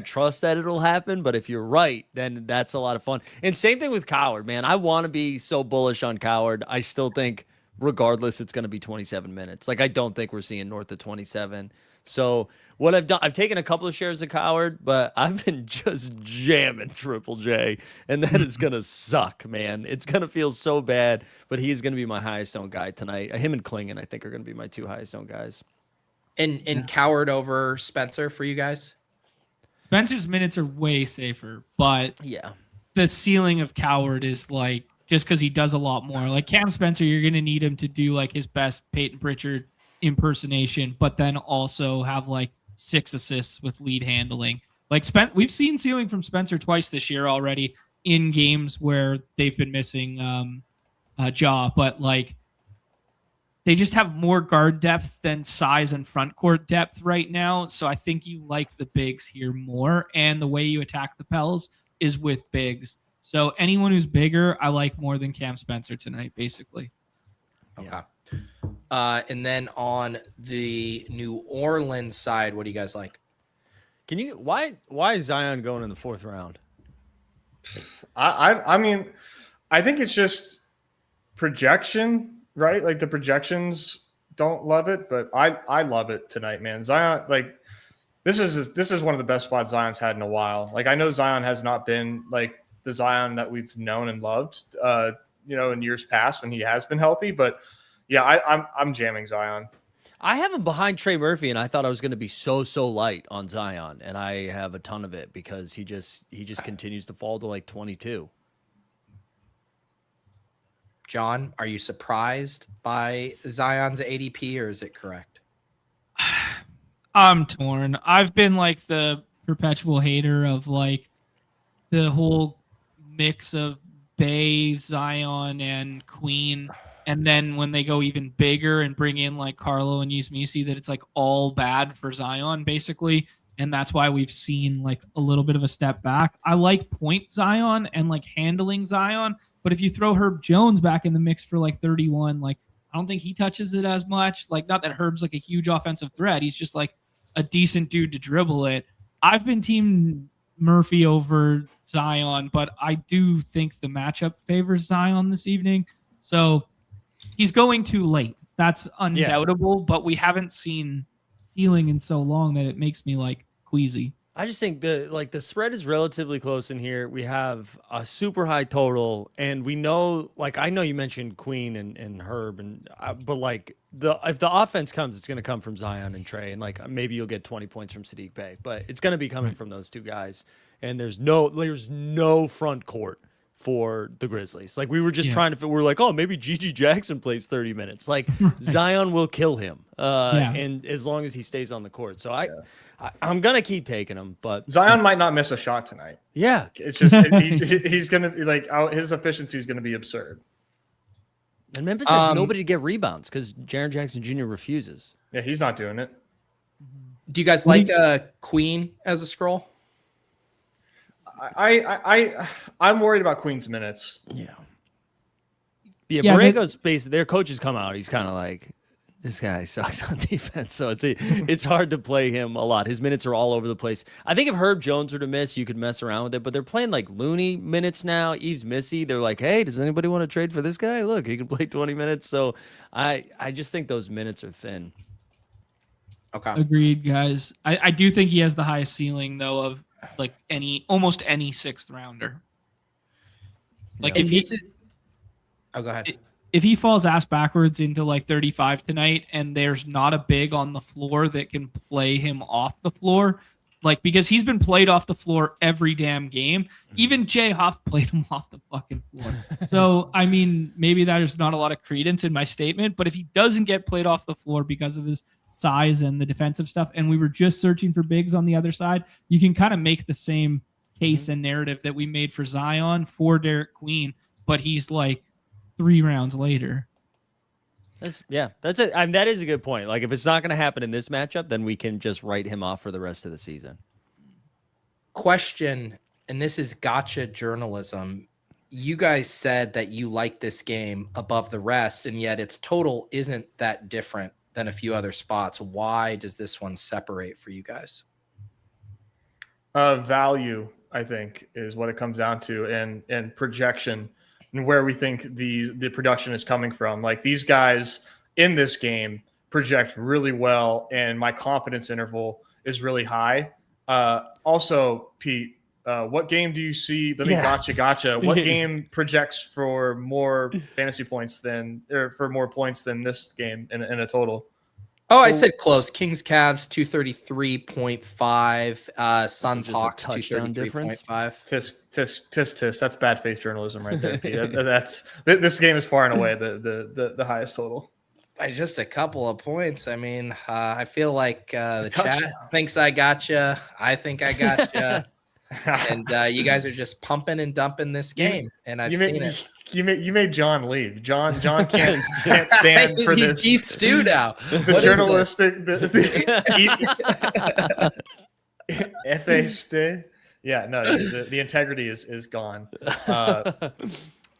[SPEAKER 2] trust that it'll happen, but if you're right, then that's a lot of fun. And same thing with Coward, man. I want to be so bullish on Coward. I still think regardless it's going to be 27 minutes. Like I don't think we're seeing north of 27. So what I've done, I've taken a couple of shares of Coward, but I've been just jamming Triple J, and that is going to suck, man. It's going to feel so bad, but he's going to be my highest owned guy tonight. Him and Klingon, I think, are going to be my two highest owned guys.
[SPEAKER 1] And Coward over Spencer for you guys?
[SPEAKER 4] Spencer's minutes are way safer, but
[SPEAKER 2] yeah,
[SPEAKER 4] the ceiling of Coward is like just because he does a lot more. Like Cam Spencer, you're going to need him to do like his best Peyton Pritchard impersonation, but then also have like 6 assists with lead handling. Like we've seen ceiling from Spencer twice this year already in games where they've been missing Jaw, but like they just have more guard depth than size and front court depth right now. So I think you like the bigs here more. And the way you attack the Pels is with bigs. So anyone who's bigger, I like more than Cam Spencer tonight, basically.
[SPEAKER 1] Okay. And then on the New Orleans side, what do you guys like?
[SPEAKER 2] Why is Zion going in the 4th round?
[SPEAKER 3] I mean, I think it's just projection. Right, like the projections don't love it, but I love it tonight, man. Zion, like this is one of the best spots Zion's had in a while. Like I know Zion has not been like the Zion that we've known and loved, in years past when he has been healthy. But yeah, I'm jamming Zion.
[SPEAKER 2] I have him behind Trey Murphy, and I thought I was going to be so light on Zion, and I have a ton of it because he just continues to fall to like 22.
[SPEAKER 1] John, are you surprised by Zion's ADP, or is it correct?
[SPEAKER 4] I'm torn. I've been like the perpetual hater of like the whole mix of Bay, Zion, and Queen. And then when they go even bigger and bring in like Carlo and Yusmisi, that it's like all bad for Zion, basically. And that's why we've seen like a little bit of a step back. I like point Zion and like handling Zion. But if you throw Herb Jones back in the mix for like 31, like I don't think he touches it as much. Like not that Herb's like a huge offensive threat. He's just like a decent dude to dribble it. I've been team Murphy over Zion, but I do think the matchup favors Zion this evening. So he's going too late. That's undoubtable, but we haven't seen ceiling in so long that it makes me like queasy.
[SPEAKER 2] I just think the spread is relatively close in here. We have a super high total, and we know, like I know you mentioned Queen and Herb, but like if the offense comes, it's going to come from Zion and Trey, and like maybe you'll get 20 points from Sadiq Bey, but it's going to be coming from those two guys. And there's no front court for the Grizzlies. Like we were just trying to, we're like, oh, maybe Gigi Jackson plays 30 minutes. Like Zion will kill him, and as long as he stays on the court. So I'm gonna keep taking him, but
[SPEAKER 3] Zion might not miss a shot tonight.
[SPEAKER 2] Yeah,
[SPEAKER 3] it's just he's gonna be like his efficiency is gonna be absurd.
[SPEAKER 2] And Memphis has nobody to get rebounds because Jaren Jackson Jr. refuses.
[SPEAKER 3] Yeah, he's not doing it.
[SPEAKER 1] Do you guys like Queen as a scroll?
[SPEAKER 3] I'm worried about Queen's minutes.
[SPEAKER 2] Yeah, Borrego's basically their coaches come out. He's kind of like, this guy sucks on defense, so it's hard to play him a lot. His minutes are all over the place. I think if Herb Jones were to miss, you could mess around with it, but they're playing like Looney minutes now. Eve's Missy. They're like, hey, does anybody want to trade for this guy? Look, he can play 20 minutes. So I just think those minutes are thin.
[SPEAKER 1] Okay.
[SPEAKER 4] Agreed, guys. I do think he has the highest ceiling though of like almost any 6th rounder. Like if he
[SPEAKER 1] go ahead.
[SPEAKER 4] If he falls ass backwards into like 35 tonight and there's not a big on the floor that can play him off the floor, Like, because he's been played off the floor every damn game. Even Jay Huff played him off the fucking floor. So, I mean, maybe there's not a lot of credence in my statement, but if he doesn't get played off the floor because of his size and the defensive stuff, and we were just searching for bigs on the other side, you can kind of make the same case and narrative that we made for Zion for Derek Queen, but he's like 3 rounds later.
[SPEAKER 2] That's it. I mean, that is a good point. Like, if it's not going to happen in this matchup, then we can just write him off for the rest of the season.
[SPEAKER 1] Question, and this is gotcha journalism. You guys said that you like this game above the rest, and yet its total isn't that different than a few other spots. Why does this one separate for you guys?
[SPEAKER 3] Value, I think, is what it comes down to, and projection, and where we think the production is coming from. Like, these guys in this game project really well, and my confidence interval is really high. Also, Pete, what game do you see? Gotcha. What game projects for more fantasy points than, or for more points than this game in a total?
[SPEAKER 1] Oh, I said close. Kings Cavs 233.5. Suns
[SPEAKER 2] just a
[SPEAKER 1] Hawks
[SPEAKER 2] touchdown difference?
[SPEAKER 1] 233.5.
[SPEAKER 3] Tisk. That's bad faith journalism right there. Pete. This game is far and away the highest total.
[SPEAKER 1] By just a couple of points. I mean, I feel like the
[SPEAKER 3] Touchdown.
[SPEAKER 1] chat thinks I gotcha. I think I gotcha. And you guys are just pumping and dumping this game, and I've seen it.
[SPEAKER 3] You made John leave. John can't stand for this.
[SPEAKER 1] He's Keith Stew now.
[SPEAKER 3] The journalistic, FA stay. Yeah, no, the integrity is gone.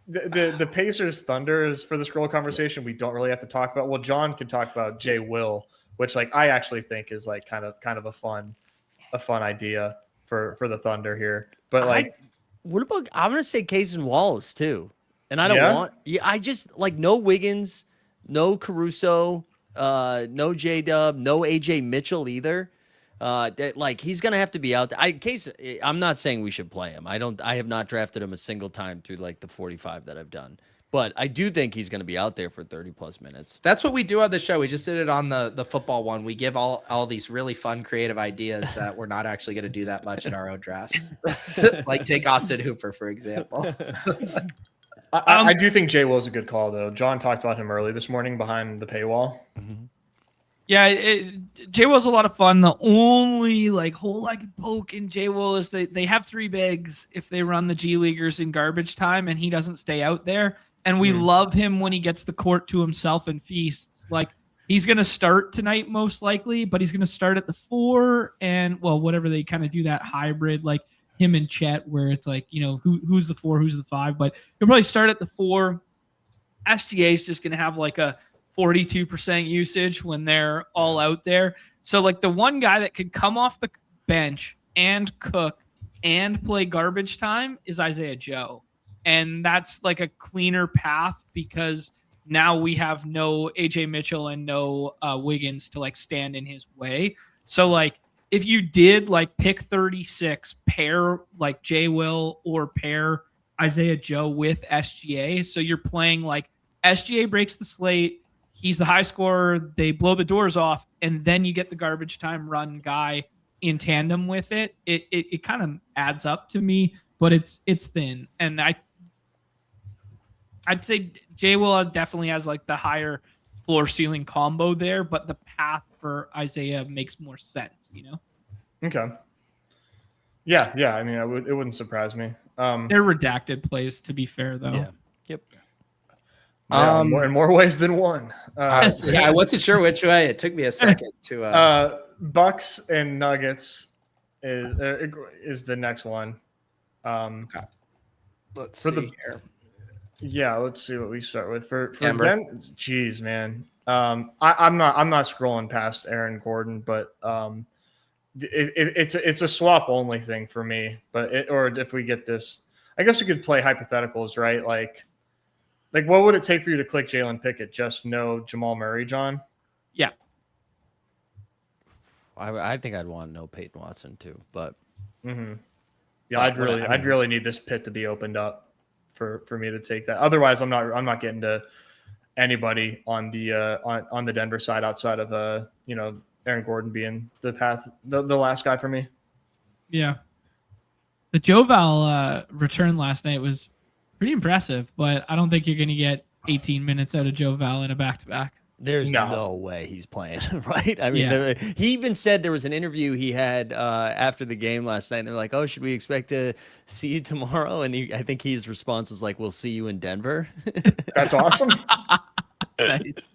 [SPEAKER 3] The Pacers Thunder is for the scroll conversation. We don't really have to talk about. Well, John can talk about Jay Will, which like I actually think is like kind of a fun idea for the Thunder here. But like,
[SPEAKER 2] what about, I'm gonna say Case and Wallace too. And I don't I just like no Wiggins, no Caruso, no J-Dub, no AJ Mitchell either. Like he's gonna have to be out there. I'm not saying we should play him. I have not drafted him a single time through like the 45 that I've done. But I do think he's gonna be out there for 30 plus minutes.
[SPEAKER 1] That's what we do on the show. We just did it on the football one. We give all these really fun, creative ideas that we're not actually gonna do that much in our own drafts. Like take Austin Hooper, for example.
[SPEAKER 3] I do think Jay Will's a good call, though. John talked about him early this morning behind the paywall.
[SPEAKER 2] Mm-hmm.
[SPEAKER 4] Yeah, Jay Will's a lot of fun. The only like hole I could poke in Jay Will is they have 3 bigs if they run the G Leaguers in garbage time, and he doesn't stay out there. And we love him when he gets the court to himself and feasts. Like he's going to start tonight most likely, but he's going to start at the 4 and whatever they kind of do that hybrid like him and Chet where it's like, you know, who's the 4, who's the 5, but he'll probably start at the 4. SGA is just going to have like a 42% usage when they're all out there. So like the one guy that could come off the bench and cook and play garbage time is Isaiah Joe. And that's like a cleaner path because now we have no AJ Mitchell and no Wiggins to like stand in his way. So like if you did like pick 36, pair like Jay Will or pair Isaiah Joe with SGA. So you're playing like SGA breaks the slate. He's the high scorer. They blow the doors off. And then you get the garbage time run guy in tandem with it. It kind of adds up to me, but it's thin. And I'd say Jay Will definitely has like the higher floor ceiling combo there, but the path for Isaiah makes more sense, you know?
[SPEAKER 3] Okay. Yeah. I mean, it wouldn't surprise me.
[SPEAKER 4] They're redacted plays, to be fair, though.
[SPEAKER 2] Yeah. Yep.
[SPEAKER 3] Yeah, in more ways than one.
[SPEAKER 1] Yeah, I wasn't sure which way. It took me a second to.
[SPEAKER 3] Bucks and Nuggets is the next one.
[SPEAKER 1] Okay. Let's
[SPEAKER 3] for
[SPEAKER 1] see here.
[SPEAKER 3] Yeah, let's see what we start with for
[SPEAKER 1] Denver.
[SPEAKER 3] Geez, man. I'm not scrolling past Aaron Gordon, but it's a swap only thing for me. But or if we get this, I guess we could play hypotheticals, right? Like what would it take for you to click Jalen Pickett? Just no Jamal Murray, John?
[SPEAKER 4] Yeah.
[SPEAKER 2] I think I'd want to know Peyton Watson too, but
[SPEAKER 3] yeah, I'd really need this pit to be opened up for me to take that. Otherwise, I'm not getting to anybody on the Denver side outside of Aaron Gordon being the last guy for me.
[SPEAKER 4] Yeah. The Joval return last night was pretty impressive, but I don't think you're going to get 18 minutes out of Joval in a back-to-back.
[SPEAKER 2] There's
[SPEAKER 3] No.
[SPEAKER 2] no way he's playing, right? I mean,
[SPEAKER 4] Yeah.
[SPEAKER 2] he even said there was an interview he had after the game last night. And they're like, "Oh, should we expect to see you tomorrow?" And I think his response was like, "We'll see you in Denver."
[SPEAKER 3] That's awesome.
[SPEAKER 4] Nice.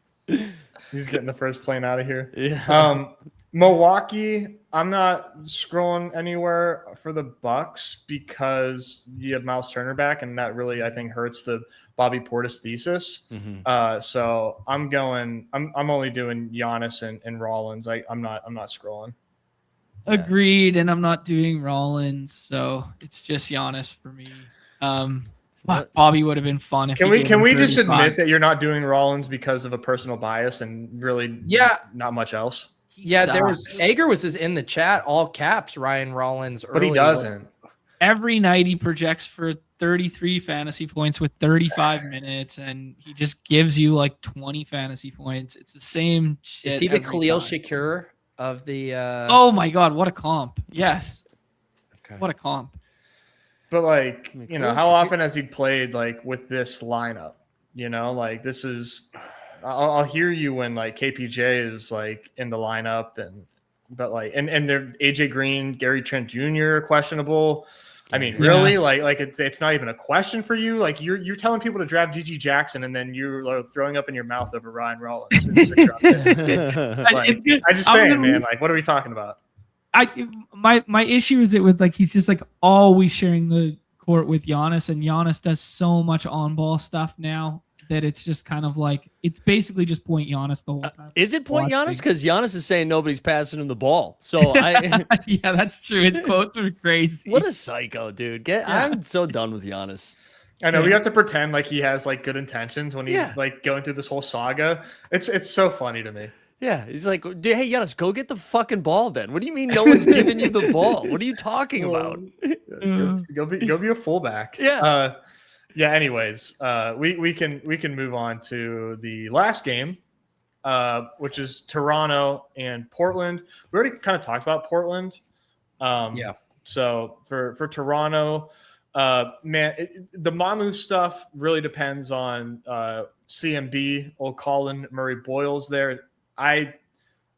[SPEAKER 3] He's getting the first plane out of here.
[SPEAKER 2] Yeah.
[SPEAKER 3] Milwaukee, I'm not scrolling anywhere for the Bucks because you have Miles Turner back, and that really, I think, hurts the Bobby Portis thesis. So I'm only doing Giannis and Rollins. I'm not scrolling.
[SPEAKER 4] Agreed, and I'm not doing Rollins, so it's just Giannis for me. Bobby would have been fun if
[SPEAKER 3] Can
[SPEAKER 4] he
[SPEAKER 3] we
[SPEAKER 4] gave him
[SPEAKER 3] just
[SPEAKER 4] 35.
[SPEAKER 3] admit that you're not doing Rollins because of a personal bias and really not much else?
[SPEAKER 1] Yeah, there was
[SPEAKER 4] sucks.
[SPEAKER 1] Ager was just in the chat, all caps, Ryan Rollins.
[SPEAKER 3] But he
[SPEAKER 1] early.
[SPEAKER 3] doesn't.
[SPEAKER 4] Every night he projects for 33 fantasy points with 35 minutes, and he just gives you like 20 fantasy points. It's the same shit.
[SPEAKER 1] Is he the
[SPEAKER 4] every
[SPEAKER 1] Khalil
[SPEAKER 4] time.
[SPEAKER 1] Shakur of the?
[SPEAKER 4] Oh my god, what a comp! Yes,
[SPEAKER 1] Okay.
[SPEAKER 4] what a comp.
[SPEAKER 3] But like,
[SPEAKER 2] I mean,
[SPEAKER 3] you know,
[SPEAKER 2] Khalil
[SPEAKER 3] how
[SPEAKER 2] Shakur-
[SPEAKER 3] often has he played like with this lineup? You know, like this is. I'll hear you when like KPJ is like in the lineup, but they're AJ Green, Gary Trent Jr. questionable. I mean, really, like it's not even a question for you. Like you're telling people to draft GG Jackson, and then you're throwing up in your mouth over Ryan Rollins. Like, I just saying, man. Like, what are we talking about?
[SPEAKER 4] My issue is with like he's just like always sharing the court with Giannis, and Giannis does so much on ball stuff now that it's just kind of like it's basically just point Giannis the whole time.
[SPEAKER 2] Is it point
[SPEAKER 4] Watching.
[SPEAKER 2] Giannis? Because Giannis is saying nobody's passing him the ball. So I,
[SPEAKER 4] Yeah, that's true. His quotes are crazy.
[SPEAKER 2] what a psycho, dude. I'm so done with Giannis.
[SPEAKER 3] I know we have to pretend like he has like good intentions when he's like going through this whole saga. It's so funny to me.
[SPEAKER 2] Yeah, he's like, hey, Giannis, go get the fucking ball then. What do you mean no one's giving you the ball? What are you talking about?
[SPEAKER 3] Go be a fullback.
[SPEAKER 2] Yeah.
[SPEAKER 3] Yeah. Anyways, we can move on to the last game, which is Toronto and Portland. We already kind of talked about Portland. So for Toronto, the Mamu stuff really depends on CMB, old Colin Murray Boyles there. I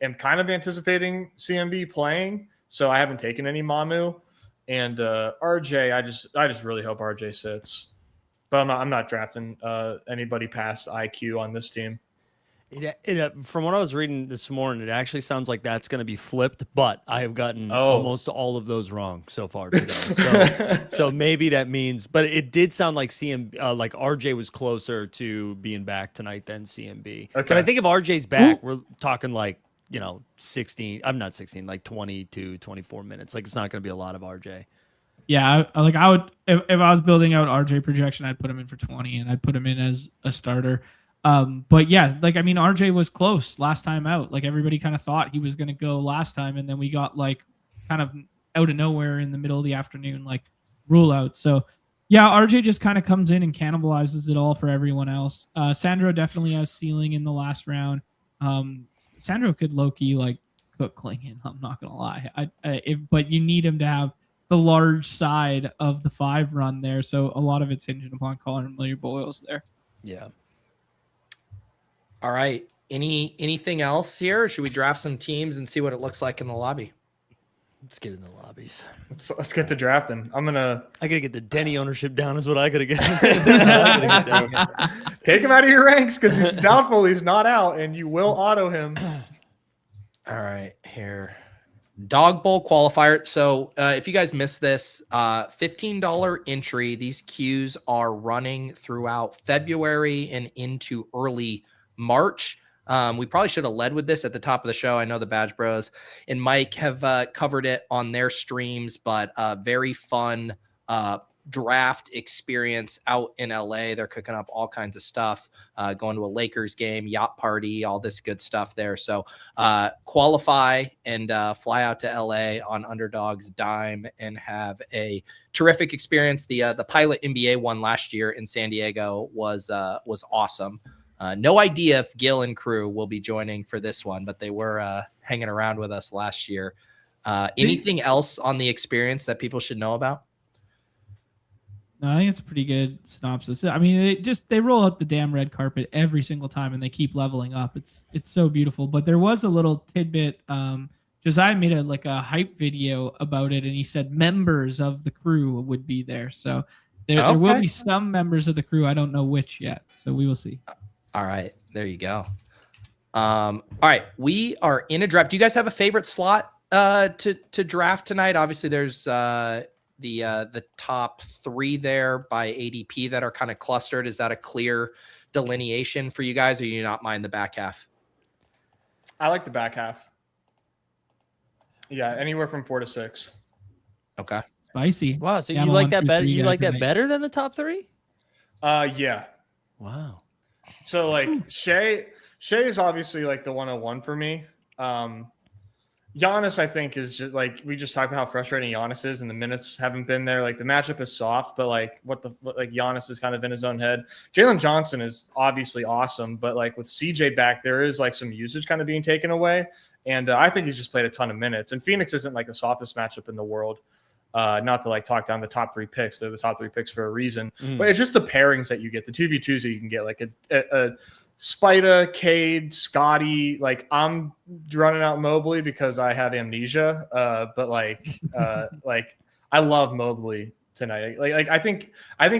[SPEAKER 3] am kind of anticipating CMB playing, so I haven't taken any Mamu. And RJ, I just really hope RJ sits. But I'm not drafting anybody past IQ on this team.
[SPEAKER 2] From what I was reading this morning, it actually sounds like that's going to be flipped, but I have gotten almost all of those wrong so far today. So maybe that means, but it did sound like like RJ was closer to being back tonight than CMB.
[SPEAKER 3] Okay.
[SPEAKER 2] But I think if RJ's back, we're talking like, 16, I'm not 16, like 22, 24 minutes. Like it's not going to be a lot of RJ.
[SPEAKER 4] Yeah, I would if I was building out RJ projection, I'd put him in for 20 and I'd put him in as a starter. But yeah, like I mean, RJ was close last time out. Like everybody kind of thought he was going to go last time, and then we got like kind of out of nowhere in the middle of the afternoon, like rule out. So yeah, RJ just kind of comes in and cannibalizes it all for everyone else. Sandro definitely has ceiling in the last round. Sandro could low-key like cook Klingon. I'm not gonna lie. But you need him to have the large side of the 5 run there. So a lot of it's hinging upon Colin Murray Boyles there.
[SPEAKER 2] Yeah.
[SPEAKER 1] All right. Anything else here? Or should we draft some teams and see what it looks like in the lobby?
[SPEAKER 2] Let's get in the lobbies.
[SPEAKER 3] Let's get to drafting. I
[SPEAKER 2] gotta get the Denny ownership down is what I gotta get.
[SPEAKER 3] Take him out of your ranks because he's doubtful he's not out, and you will auto him.
[SPEAKER 1] All right, here. Dog Bowl qualifier. So if you guys missed this, $15 entry. These queues are running throughout February and into early March. We probably should have led with this at the top of the show. I know the Badge Bros and Mike have covered it on their streams, but very fun draft experience out in LA. They're cooking up all kinds of stuff, going to a Lakers game, yacht party, all this good stuff there. So qualify and fly out to LA on Underdog's dime and have a terrific experience. The Pilot NBA one last year in San Diego was awesome. No idea if Gil and crew will be joining for this one, but they were hanging around with us last year. Anything else on the experience that people should know about?
[SPEAKER 4] No, I think it's a pretty good synopsis. I mean, they roll out the damn red carpet every single time, and they keep leveling up. It's so beautiful. But there was a little tidbit. Josiah made a hype video about it, and he said members of the crew would be there. So there will be some members of the crew. I don't know which yet. So we will see.
[SPEAKER 1] All right, there you go. All right, we are in a draft. Do you guys have a favorite slot to draft tonight? Obviously, there's the top 3 there by ADP that are kind of clustered. Is that a clear delineation for you guys, or do you not mind the back half?
[SPEAKER 3] I like the back half. Yeah, anywhere from 4 to 6.
[SPEAKER 1] Okay.
[SPEAKER 4] Spicy.
[SPEAKER 2] Wow, so
[SPEAKER 4] Yeah,
[SPEAKER 2] you
[SPEAKER 4] I'm a
[SPEAKER 2] like
[SPEAKER 4] 1
[SPEAKER 2] that
[SPEAKER 4] through
[SPEAKER 2] better?
[SPEAKER 4] 3
[SPEAKER 2] You
[SPEAKER 4] guy
[SPEAKER 2] like that
[SPEAKER 4] tonight.
[SPEAKER 2] better than the top 3?
[SPEAKER 3] Yeah.
[SPEAKER 2] Wow.
[SPEAKER 3] So like Shea is obviously like the 101 for me. Giannis, I think, is just like we just talked about how frustrating Giannis is, and the minutes haven't been there. Like the matchup is soft, but like like Giannis is kind of in his own head. Jalen Johnson is obviously awesome, but like with CJ back, there is like some usage kind of being taken away, and I think he's just played a ton of minutes. And Phoenix isn't like the softest matchup in the world. Not to like talk down the top 3 picks; they're the top 3 picks for a reason. But it's just the pairings that you get, the 2v2s that you can get, like a Spida, Cade, Scotty. Like I'm running out Mobley because I have amnesia. But like I love Mobley tonight. Like I think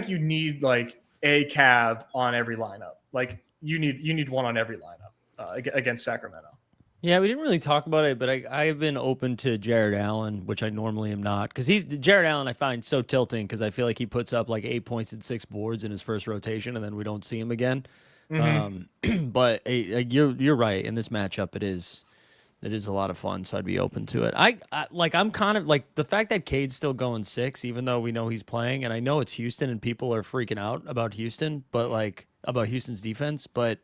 [SPEAKER 3] you need like a Cav on every lineup. Like you need one on every lineup against Sacramento.
[SPEAKER 2] Yeah, we didn't really talk about it, but I've been open to Jared Allen, which I normally am not, because Jared Allen I find so tilting because I feel like he puts up like 8 points and 6 boards in his first rotation, and then we don't see him again. But you're right. In this matchup, it is a lot of fun, so I'd be open to it. I'm kind of like the fact that Cade's still going 6, even though we know he's playing, and I know it's Houston and people are freaking out about Houston, but like about Houston's defense. But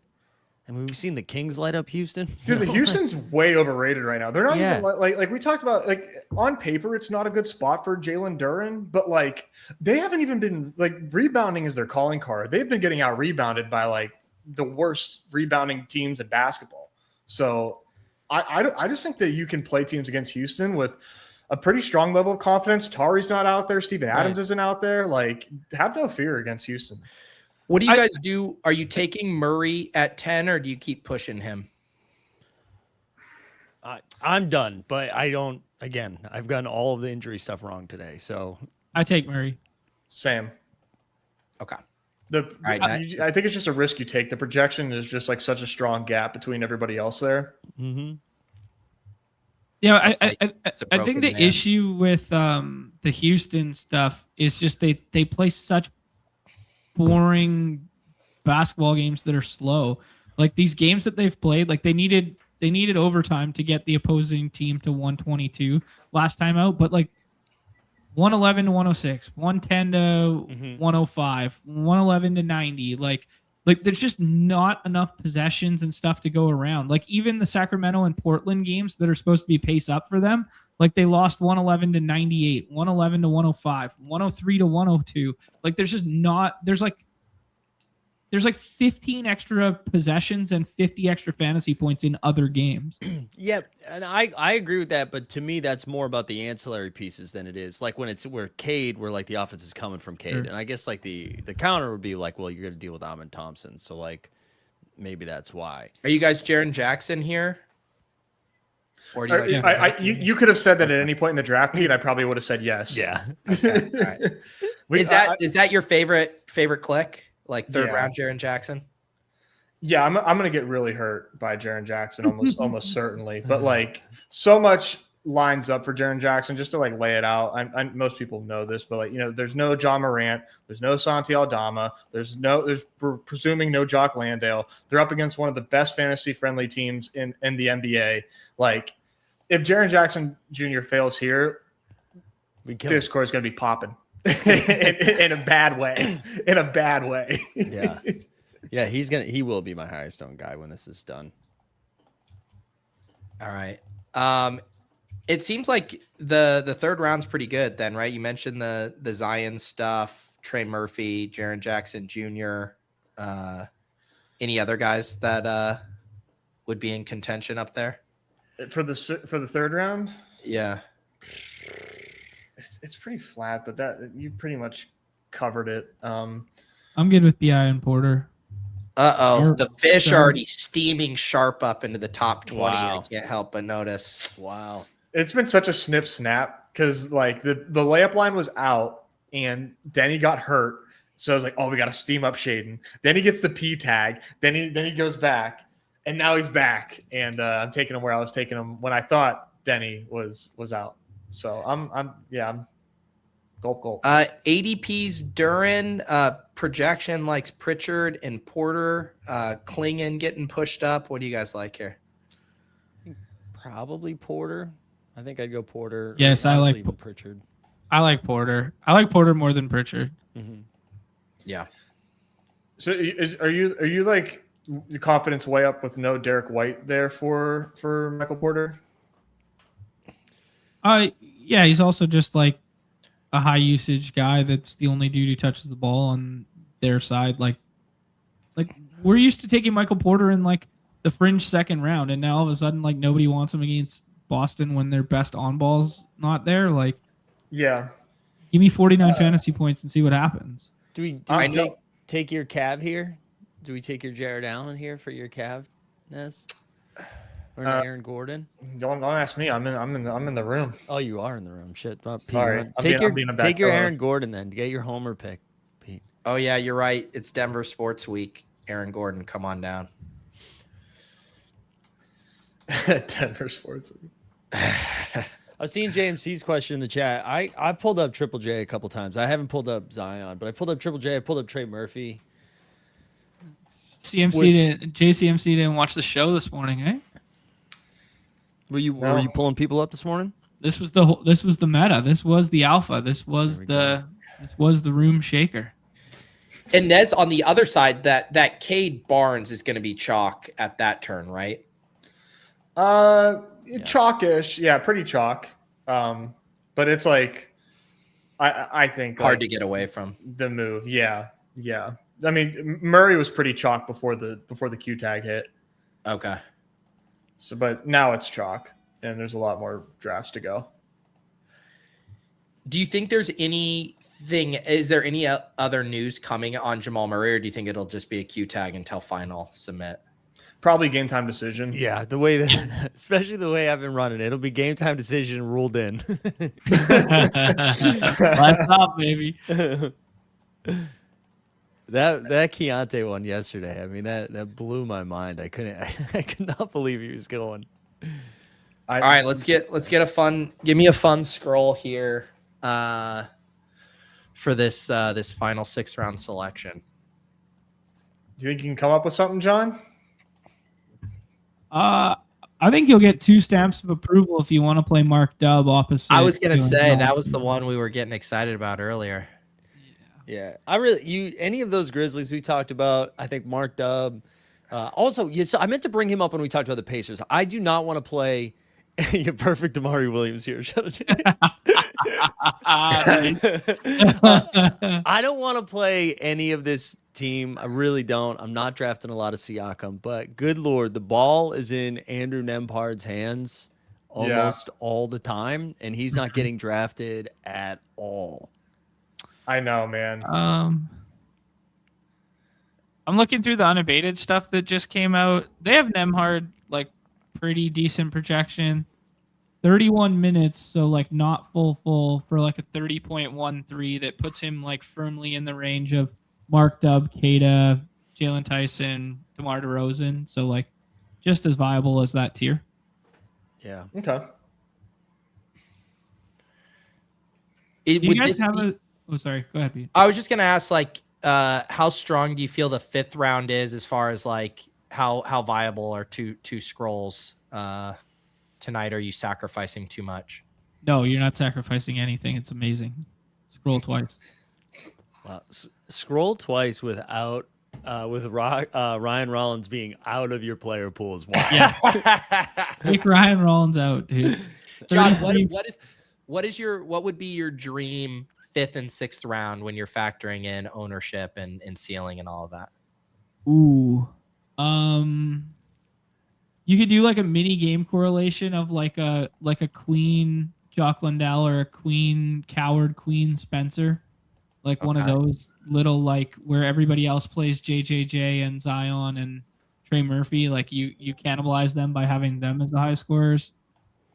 [SPEAKER 2] I mean, we've seen the Kings light up Houston.
[SPEAKER 3] Dude, the Houston's way overrated right now. They're not even like we talked about. Like on paper, it's not a good spot for Jalen Duren, but like they haven't even been like rebounding is their calling card. They've been getting out rebounded by like the worst rebounding teams in basketball. So I just think that you can play teams against Houston with a pretty strong level of confidence. Tari's not out there. Steven Adams isn't out there. Like have no fear against Houston.
[SPEAKER 1] What do you guys do? Are you taking Murray at 10 or do you keep pushing him?
[SPEAKER 2] I'm done, but I don't. Again, I've gotten all of the injury stuff wrong today. So
[SPEAKER 4] I take Murray.
[SPEAKER 3] Sam.
[SPEAKER 1] Okay.
[SPEAKER 3] I think it's just a risk you take. The projection is just like such a strong gap between everybody else there.
[SPEAKER 2] Mm-hmm.
[SPEAKER 4] Yeah, I think the issue with the Houston stuff is just they play such boring basketball games that are slow. Like these games that they've played, like they needed overtime to get the opposing team to 122 last time out, but like 111 to 106, 110 to 105, 111 to 90. Like there's just not enough possessions and stuff to go around. Like even the Sacramento and Portland games that are supposed to be pace up for them, like they lost 111 to 98, 111 to 105, 103 to 102. Like there's just not, there's like 15 extra possessions and 50 extra fantasy points in other games.
[SPEAKER 2] Yeah, and I agree with that, but to me that's more about the ancillary pieces than it is like when it's where Cade, where like the offense is coming from Cade. Sure. And I guess like the counter would be like, well, you're going to deal with Amon Thompson, so like maybe that's why.
[SPEAKER 1] Are you guys Jaren Jackson here? Or do you
[SPEAKER 3] you could have said that at any point in the draft, Pete. I probably would have said yes.
[SPEAKER 2] Yeah.
[SPEAKER 1] Okay. All right. Is that your favorite click? Like third round Jaren Jackson?
[SPEAKER 3] Yeah, I'm going to get really hurt by Jaren Jackson almost certainly. But like so much lines up for Jaren Jackson, just to like lay it out. Most people know this, but like, you know, there's no John Morant, there's no Santi Aldama, we're presuming no Jock Landale. They're up against one of the best fantasy friendly teams in the NBA. Like if Jaren Jackson Jr. fails here, Discord is going to be popping. in a bad way.
[SPEAKER 2] Yeah, he will be my highest owned guy when this is done.
[SPEAKER 1] All right. It seems like the third round's pretty good then, right? You mentioned the Zion stuff, Trey Murphy, Jaren Jackson Jr. Any other guys that would be in contention up there
[SPEAKER 3] for the third round?
[SPEAKER 1] Yeah.
[SPEAKER 3] It's pretty flat, but that you pretty much covered it.
[SPEAKER 4] I'm good with BI and Porter.
[SPEAKER 1] Uh-oh. The fish
[SPEAKER 4] Sharp.
[SPEAKER 1] already steaming Sharp up into the top 20. I
[SPEAKER 2] Wow.
[SPEAKER 1] can't help but notice.
[SPEAKER 2] Wow.
[SPEAKER 3] It's been such a snip snap because like the layup line was out and Denny got hurt. So I was like, oh, we got to steam up Shaden. Then he gets the P tag. Then he goes back, and now he's back. And I'm taking him where I was taking him when I thought Denny was out. So I'm gulp.
[SPEAKER 1] ADP's Duran projection likes Pritchard and Porter. Klingon getting pushed up. What do you guys like here?
[SPEAKER 2] Probably Porter. I think I'd go Porter.
[SPEAKER 4] Yes, I like
[SPEAKER 2] even Pritchard.
[SPEAKER 4] I like Porter. I like Porter more than Pritchard.
[SPEAKER 2] Mm-hmm.
[SPEAKER 1] Yeah.
[SPEAKER 3] So are you like your confidence way up with no Derek White there for Michael Porter?
[SPEAKER 4] Yeah, he's also just like a high usage guy that's the only dude who touches the ball on their side. Like we're used to taking Michael Porter in like the fringe second round, and now all of a sudden like nobody wants him against Boston when their best on ball's not there. Like,
[SPEAKER 3] Yeah.
[SPEAKER 4] give me 49 fantasy points and see what happens.
[SPEAKER 2] Do we
[SPEAKER 1] I know.
[SPEAKER 2] take your Cav here? Do we take your Jared Allen here for your Cav, Nez? Or Aaron Gordon?
[SPEAKER 3] Don't ask me. I'm in the room.
[SPEAKER 2] Oh, you are in the room. Shit. Well, Pete,
[SPEAKER 3] Sorry.
[SPEAKER 2] take
[SPEAKER 3] I'm
[SPEAKER 2] take your Aaron
[SPEAKER 3] co-host.
[SPEAKER 2] Gordon then. Get your homer pick, Pete.
[SPEAKER 1] Oh, yeah, you're right. It's Denver Sports Week. Aaron Gordon, come on down.
[SPEAKER 3] Denver Sports Week.
[SPEAKER 2] I've seen JMC's question in the chat. I pulled up Triple J a couple times. I haven't pulled up Zion, but I pulled up Triple J. I pulled up Trey Murphy.
[SPEAKER 4] JCMC didn't watch the show this morning, eh?
[SPEAKER 2] Were you pulling people up this morning?
[SPEAKER 4] This was the meta. This was the alpha. This was the room shaker.
[SPEAKER 1] And Nez, on the other side, that Cade Barnes is going to be chalk at that turn, right?
[SPEAKER 3] Chalkish. Yeah, pretty chalk. But it's like, I think
[SPEAKER 1] Hard
[SPEAKER 3] like,
[SPEAKER 1] to get away from.
[SPEAKER 3] the move. Yeah. I mean, Murray was pretty chalk before the Q tag hit.
[SPEAKER 1] Okay.
[SPEAKER 3] So, but now it's chalk, and there's a lot more drafts to go.
[SPEAKER 1] Do you think there's anything? Is there any other news coming on Jamal Murray, or do you think it'll just be a Q tag until final submit?
[SPEAKER 3] Probably game time decision.
[SPEAKER 2] Yeah, the way that, especially the way I've been running it, it'll be game time decision ruled in.
[SPEAKER 4] Let's up, baby.
[SPEAKER 2] That Keontae one yesterday, I mean that blew my mind. I could not believe he was going.
[SPEAKER 1] All right, let's get a fun. Give me a fun scroll here for this final 6th round selection.
[SPEAKER 3] Do you think you can come up with something, John?
[SPEAKER 4] I think you'll get 2 stamps of approval if you want to play Mark Dubb opposite.
[SPEAKER 1] I was gonna say
[SPEAKER 4] John.
[SPEAKER 1] that was the one we were getting excited about earlier.
[SPEAKER 2] Yeah, any of those Grizzlies we talked about. I think Mark Dubb. Also, yes, I meant to bring him up when we talked about the Pacers. I do not want to play. You're perfect, Damari Williams here. Shut up. I don't want to play any of this team. I really don't. I'm not drafting a lot of Siakam, but good Lord, the ball is in Andrew Nembhard's hands almost all the time, and he's not getting drafted at all.
[SPEAKER 3] I know, man.
[SPEAKER 4] I'm looking through the unabated stuff that just came out. They have Nembhard like pretty decent projection. 31 minutes, so like not full for like a 30.13 that puts him like firmly in the range of Mark Dubb, Kada, Jalen Tyson, DeMar DeRozan. So like just as viable as that tier.
[SPEAKER 2] Yeah.
[SPEAKER 3] Okay.
[SPEAKER 4] Do you guys have a... Oh, sorry. Go ahead, Pete.
[SPEAKER 1] I was just gonna ask, like, how strong do you feel the 5th round is, as far as like how viable are two scrolls tonight? Are you sacrificing too much?
[SPEAKER 4] No, you're not sacrificing anything. It's amazing. Scroll twice.
[SPEAKER 2] Wow. Scroll twice without with Ryan Rollins being out of your player pool is wild.
[SPEAKER 4] Yeah. Take Ryan Rollins out, dude.
[SPEAKER 1] John, what would be your dream 5th and 6th round when you're factoring in ownership and ceiling and all of that?
[SPEAKER 4] Ooh. You could do like a mini game correlation of like a queen Jock Lindell or a coward Queen Spencer. Like one of those little, like where everybody else plays JJJ and Zion and Trey Murphy. Like you cannibalize them by having them as the high scorers.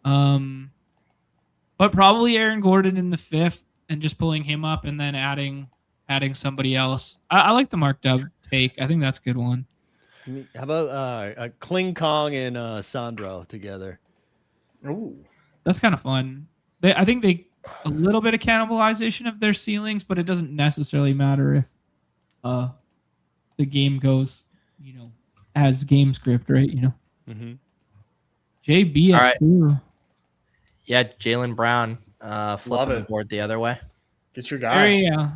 [SPEAKER 4] But probably Aaron Gordon in the 5th and just pulling him up and then adding somebody else. I like the Mark Dub take. I think that's a good one.
[SPEAKER 2] How about Kling Kong and Sandro together?
[SPEAKER 3] Ooh,
[SPEAKER 4] That's kind of fun. I think they a little bit of cannibalization of their ceilings, but it doesn't necessarily matter if the game goes, as game script, right?
[SPEAKER 2] Mm-hmm.
[SPEAKER 4] JB
[SPEAKER 1] All
[SPEAKER 4] at
[SPEAKER 1] right.
[SPEAKER 4] 2.
[SPEAKER 1] Yeah, Jaylen Brown flipping the
[SPEAKER 3] it.
[SPEAKER 1] board the other way.
[SPEAKER 3] get your guy.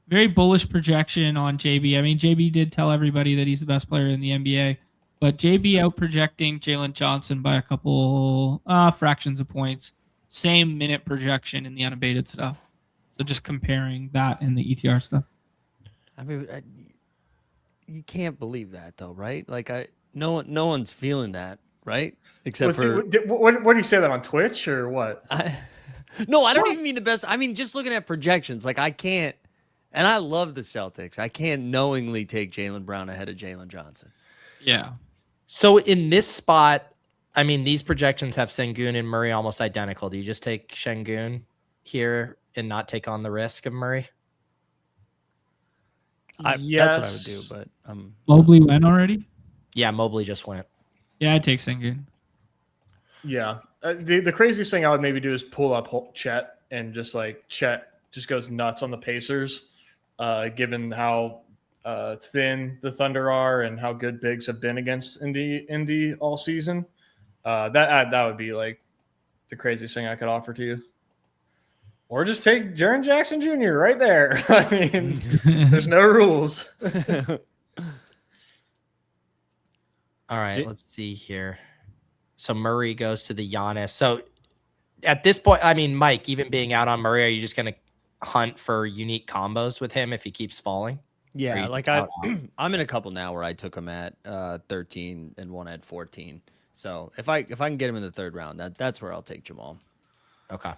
[SPEAKER 4] Very bullish projection on JB. I mean, JB did tell everybody that he's the best player in the NBA, but JB out projecting Jalen Johnson by a couple fractions of points. Same minute projection in the unabated stuff. So just comparing that and the ETR stuff.
[SPEAKER 2] I mean, you can't believe that though, right? Like no one's feeling that, right? Except for
[SPEAKER 3] What do you say that on Twitch or what?
[SPEAKER 2] No, I don't even mean the best. I mean, just looking at projections, like I can't, and I love the Celtics. I can't knowingly take Jaylen Brown ahead of Jalen Johnson.
[SPEAKER 4] Yeah.
[SPEAKER 1] So in this spot, I mean, these projections have Sengun and Murray almost identical. Do you just take Sengun here and not take on the risk of Murray?
[SPEAKER 2] That's what I would do, but
[SPEAKER 4] Mobley went already?
[SPEAKER 1] Yeah, Mobley just went.
[SPEAKER 4] Yeah, I'd take Sengun.
[SPEAKER 3] Yeah. The craziest thing I would maybe do is pull up Chet and just like Chet just goes nuts on the Pacers, given how thin the Thunder are and how good bigs have been against Indy all season. That would be like the craziest thing I could offer to you. Or just take Jaren Jackson Jr. right there. I mean, there's no rules.
[SPEAKER 1] All right, let's see here. So Murray goes to the Giannis. So at this point, I mean, Mike, even being out on Murray, are you just going to hunt for unique combos with him if he keeps falling?
[SPEAKER 2] yeah, like I'm in a couple now where I took him at 13 and one at 14. So if I can get him in the 3rd round, that's where I'll take Jamal.
[SPEAKER 1] Okay.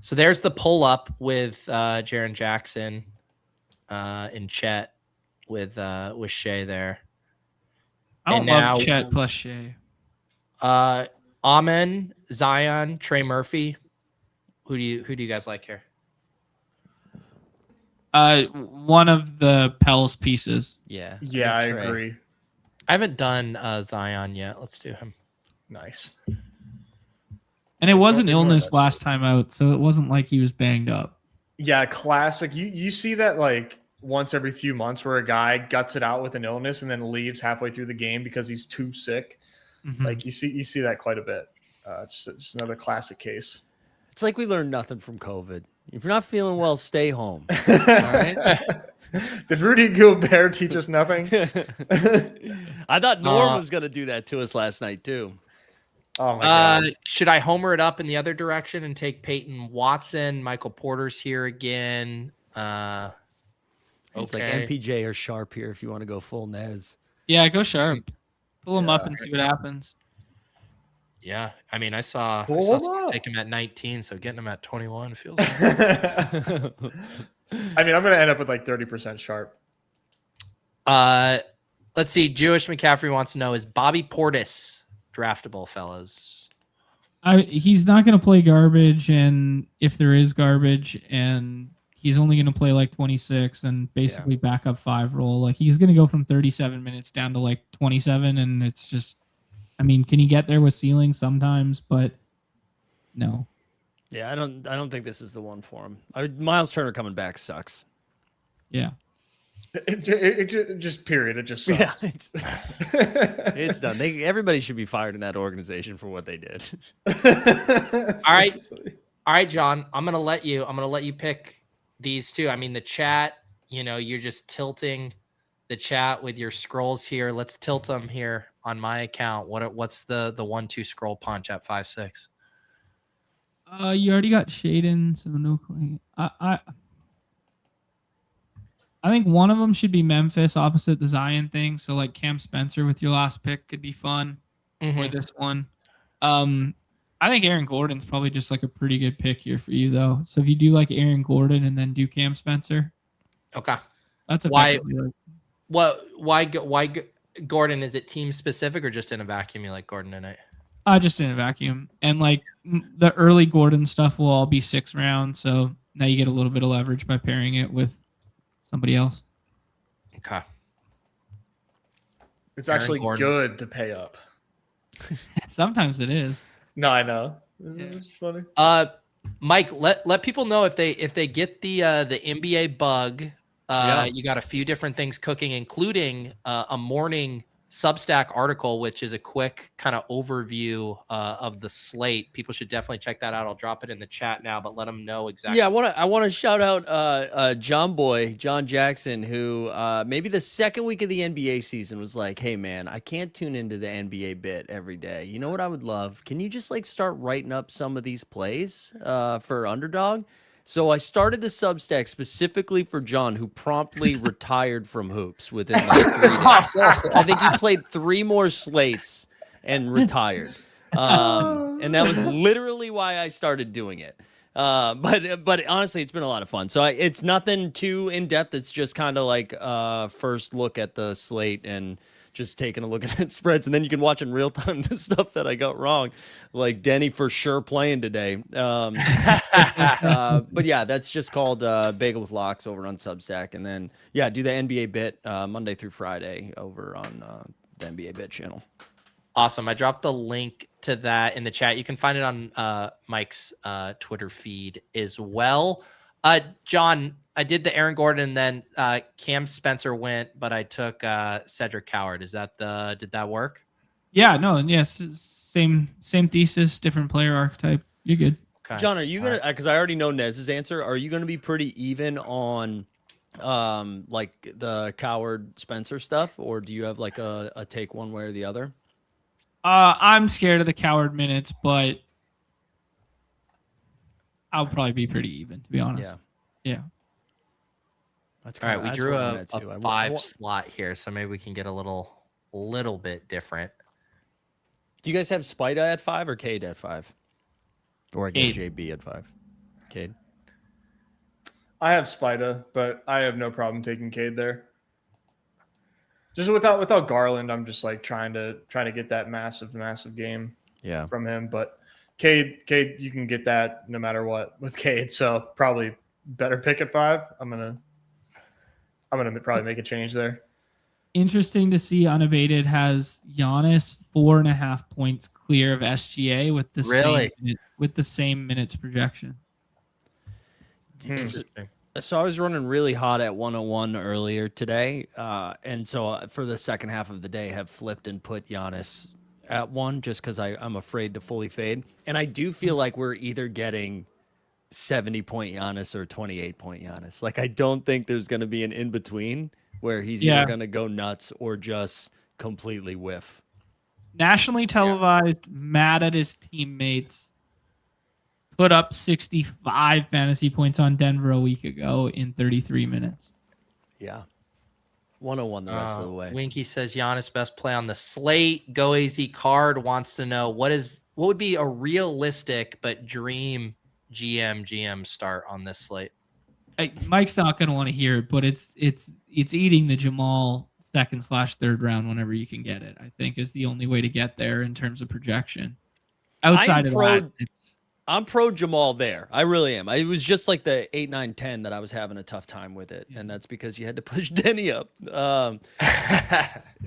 [SPEAKER 1] So there's the pull up with Jaren Jackson and Chet with Shea there.
[SPEAKER 4] I don't
[SPEAKER 1] And now-
[SPEAKER 4] love Chet plus Shea.
[SPEAKER 1] Amen, Zion, Trey Murphy. Who do you guys like here?
[SPEAKER 4] One of the Pels pieces.
[SPEAKER 2] Yeah.
[SPEAKER 3] Yeah, I
[SPEAKER 2] Trey.
[SPEAKER 3] agree.
[SPEAKER 1] I haven't done Zion yet. Let's do him.
[SPEAKER 3] Nice.
[SPEAKER 4] And it was an
[SPEAKER 3] Ignore
[SPEAKER 4] illness
[SPEAKER 3] that
[SPEAKER 4] last time out, so it wasn't like he was banged up.
[SPEAKER 3] Yeah, classic. You see that like once every few months where a guy guts it out with an illness and then leaves halfway through the game because he's too sick.
[SPEAKER 4] Mhm.
[SPEAKER 3] Like you see that quite a bit. Just another classic case.
[SPEAKER 2] It's like we learned nothing from COVID. If you're not feeling well, stay home. All right?
[SPEAKER 3] Did Rudy Gobert teach us nothing?
[SPEAKER 2] I thought Norm was going to do that to us last night, too.
[SPEAKER 3] Oh my god.
[SPEAKER 1] Should I homer it up in the other direction and take Peyton Watson? Michael Porter's here again.
[SPEAKER 2] It's like MPJ or Sharp here if you want to go full Nez.
[SPEAKER 4] Yeah, go sharp. Pull him up
[SPEAKER 3] Yeah.
[SPEAKER 4] and see what happens.
[SPEAKER 1] Yeah, I mean, I saw
[SPEAKER 3] Pull him
[SPEAKER 1] someone
[SPEAKER 3] up.
[SPEAKER 1] take him at 19, so getting him at 21 feels.
[SPEAKER 3] I mean, I'm gonna end up with like 30% sharp.
[SPEAKER 1] Let's see. Jewish McCaffrey wants to know: is Bobby Portis draftable, fellas?
[SPEAKER 4] He's not going to play garbage, and if there is garbage, and he's only going to play like 26 and basically backup 5 role. Like he's going to go from 37 minutes down to like 27, and it's just, I mean, can he get there with ceiling sometimes? But no.
[SPEAKER 2] Yeah, I don't think this is the one for him. Miles Turner coming back sucks.
[SPEAKER 4] Yeah.
[SPEAKER 3] It just period. It just
[SPEAKER 2] Yeah,
[SPEAKER 3] sucks.
[SPEAKER 2] it's done. Everybody should be fired in that organization for what they did.
[SPEAKER 1] All right, John. I'm gonna let you pick these two. I mean, the chat. You're just tilting the chat with your scrolls here. Let's tilt them here on my account. What's the 1-2 scroll punch at 5-6?
[SPEAKER 4] You already got Shaden, so no clue. I think one of them should be Memphis opposite the Zion thing. So like Cam Spencer with your last pick could be fun. Or this one. I I think Aaron Gordon's probably just like a pretty good pick here for you, though. So if you do like Aaron Gordon and then do Cam Spencer,
[SPEAKER 1] Okay.
[SPEAKER 4] that's
[SPEAKER 1] Why?
[SPEAKER 4] effectively like
[SPEAKER 1] Why Gordon? Is it team specific or just in a vacuum? You like Gordon tonight?
[SPEAKER 4] just in a vacuum. And like the early Gordon stuff will all be 6th round, so now you get a little bit of leverage by pairing it with somebody else.
[SPEAKER 1] Okay.
[SPEAKER 3] It's
[SPEAKER 1] Aaron
[SPEAKER 3] actually
[SPEAKER 1] Gordon.
[SPEAKER 3] good to pay up.
[SPEAKER 4] Sometimes it is.
[SPEAKER 3] No, I know.
[SPEAKER 4] Yeah.
[SPEAKER 3] It's funny.
[SPEAKER 1] Mike, let people know if they get the NBA bug. You got a few different things cooking, including a morning Substack article, which is a quick kind of overview of the slate. People should definitely check that out. I'll drop it in the chat now, but let them know exactly.
[SPEAKER 2] Yeah, I want to shout out John Jackson, who maybe the second week of the NBA season was like, "Hey man, I can't tune into the NBA bit every day. You know what I would love? Can you just like start writing up some of these plays for Underdog?" So I started the Substack specifically for John, who promptly retired from hoops within like 3 days. I think he played 3 more slates and retired. And that was literally why I started doing it. But honestly, it's been a lot of fun. So it's nothing too in depth. It's just kind of like first look at the slate and just taking a look at spreads, and then you can watch in real time the stuff that I got wrong, like Denny for sure playing today. But yeah, that's just called Bagel with Locks over on Substack, and then do the NBA bit Monday through Friday over on the NBA bit channel.
[SPEAKER 1] Awesome. I dropped the link to that in the chat. You can find it on Mike's Twitter feed as well. John, I did the Aaron Gordon, and then Cam Spencer went, but I took Cedric Coward. Did that work?
[SPEAKER 4] Yeah, no, yes, same thesis, different player archetype. You're good.
[SPEAKER 2] Okay. John, are you gonna? Because I already know Nez's answer. Are you gonna be pretty even on, like the Coward Spencer stuff, or do you have like a take one way or the other?
[SPEAKER 4] I'm scared of the Coward minutes, but I'll probably be pretty even, to be honest. Yeah.
[SPEAKER 1] That's all right. We drew a 5 slot here, so maybe we can get a little bit different.
[SPEAKER 2] Do you guys have Spida at 5 or Cade at 5? Or I guess
[SPEAKER 4] Cade.
[SPEAKER 2] JB at 5. Cade.
[SPEAKER 3] I have Spida, but I have no problem taking Cade there. Just without Garland, I'm just like trying to get that massive game from him. But Cade, you can get that no matter what with Cade. So probably better pick at 5. I'm gonna probably make a change there.
[SPEAKER 4] Interesting to see unabated has Giannis 4.5 points clear of SGA with the same minutes projection.
[SPEAKER 1] Interesting.
[SPEAKER 2] So I was running really hot at 101 earlier today, and so for the second half of the day, have flipped and put Giannis at 1 just because I'm afraid to fully fade. And I do feel like we're either getting 70-point Giannis or 28-point Giannis. Like I don't think there's going to be an in between where he's either going to go nuts or just completely whiff.
[SPEAKER 4] Nationally televised, mad at his teammates. Put up 65 fantasy points on Denver a week ago in 33 minutes.
[SPEAKER 2] Yeah. 101 the rest of the way.
[SPEAKER 1] Winky says Giannis best play on the slate. Go AZ Card wants to know what would be a realistic but dream GM start on this slate.
[SPEAKER 4] Mike's not going to want to hear it, but it's eating the Jamal 2nd/3rd round whenever you can get it. I think is the only way to get there in terms of projection. Outside of that,
[SPEAKER 2] I'm pro Jamal there. I really am. It was just like the 8, 9, 10 that I was having a tough time with it. And that's because you had to push Denny up. But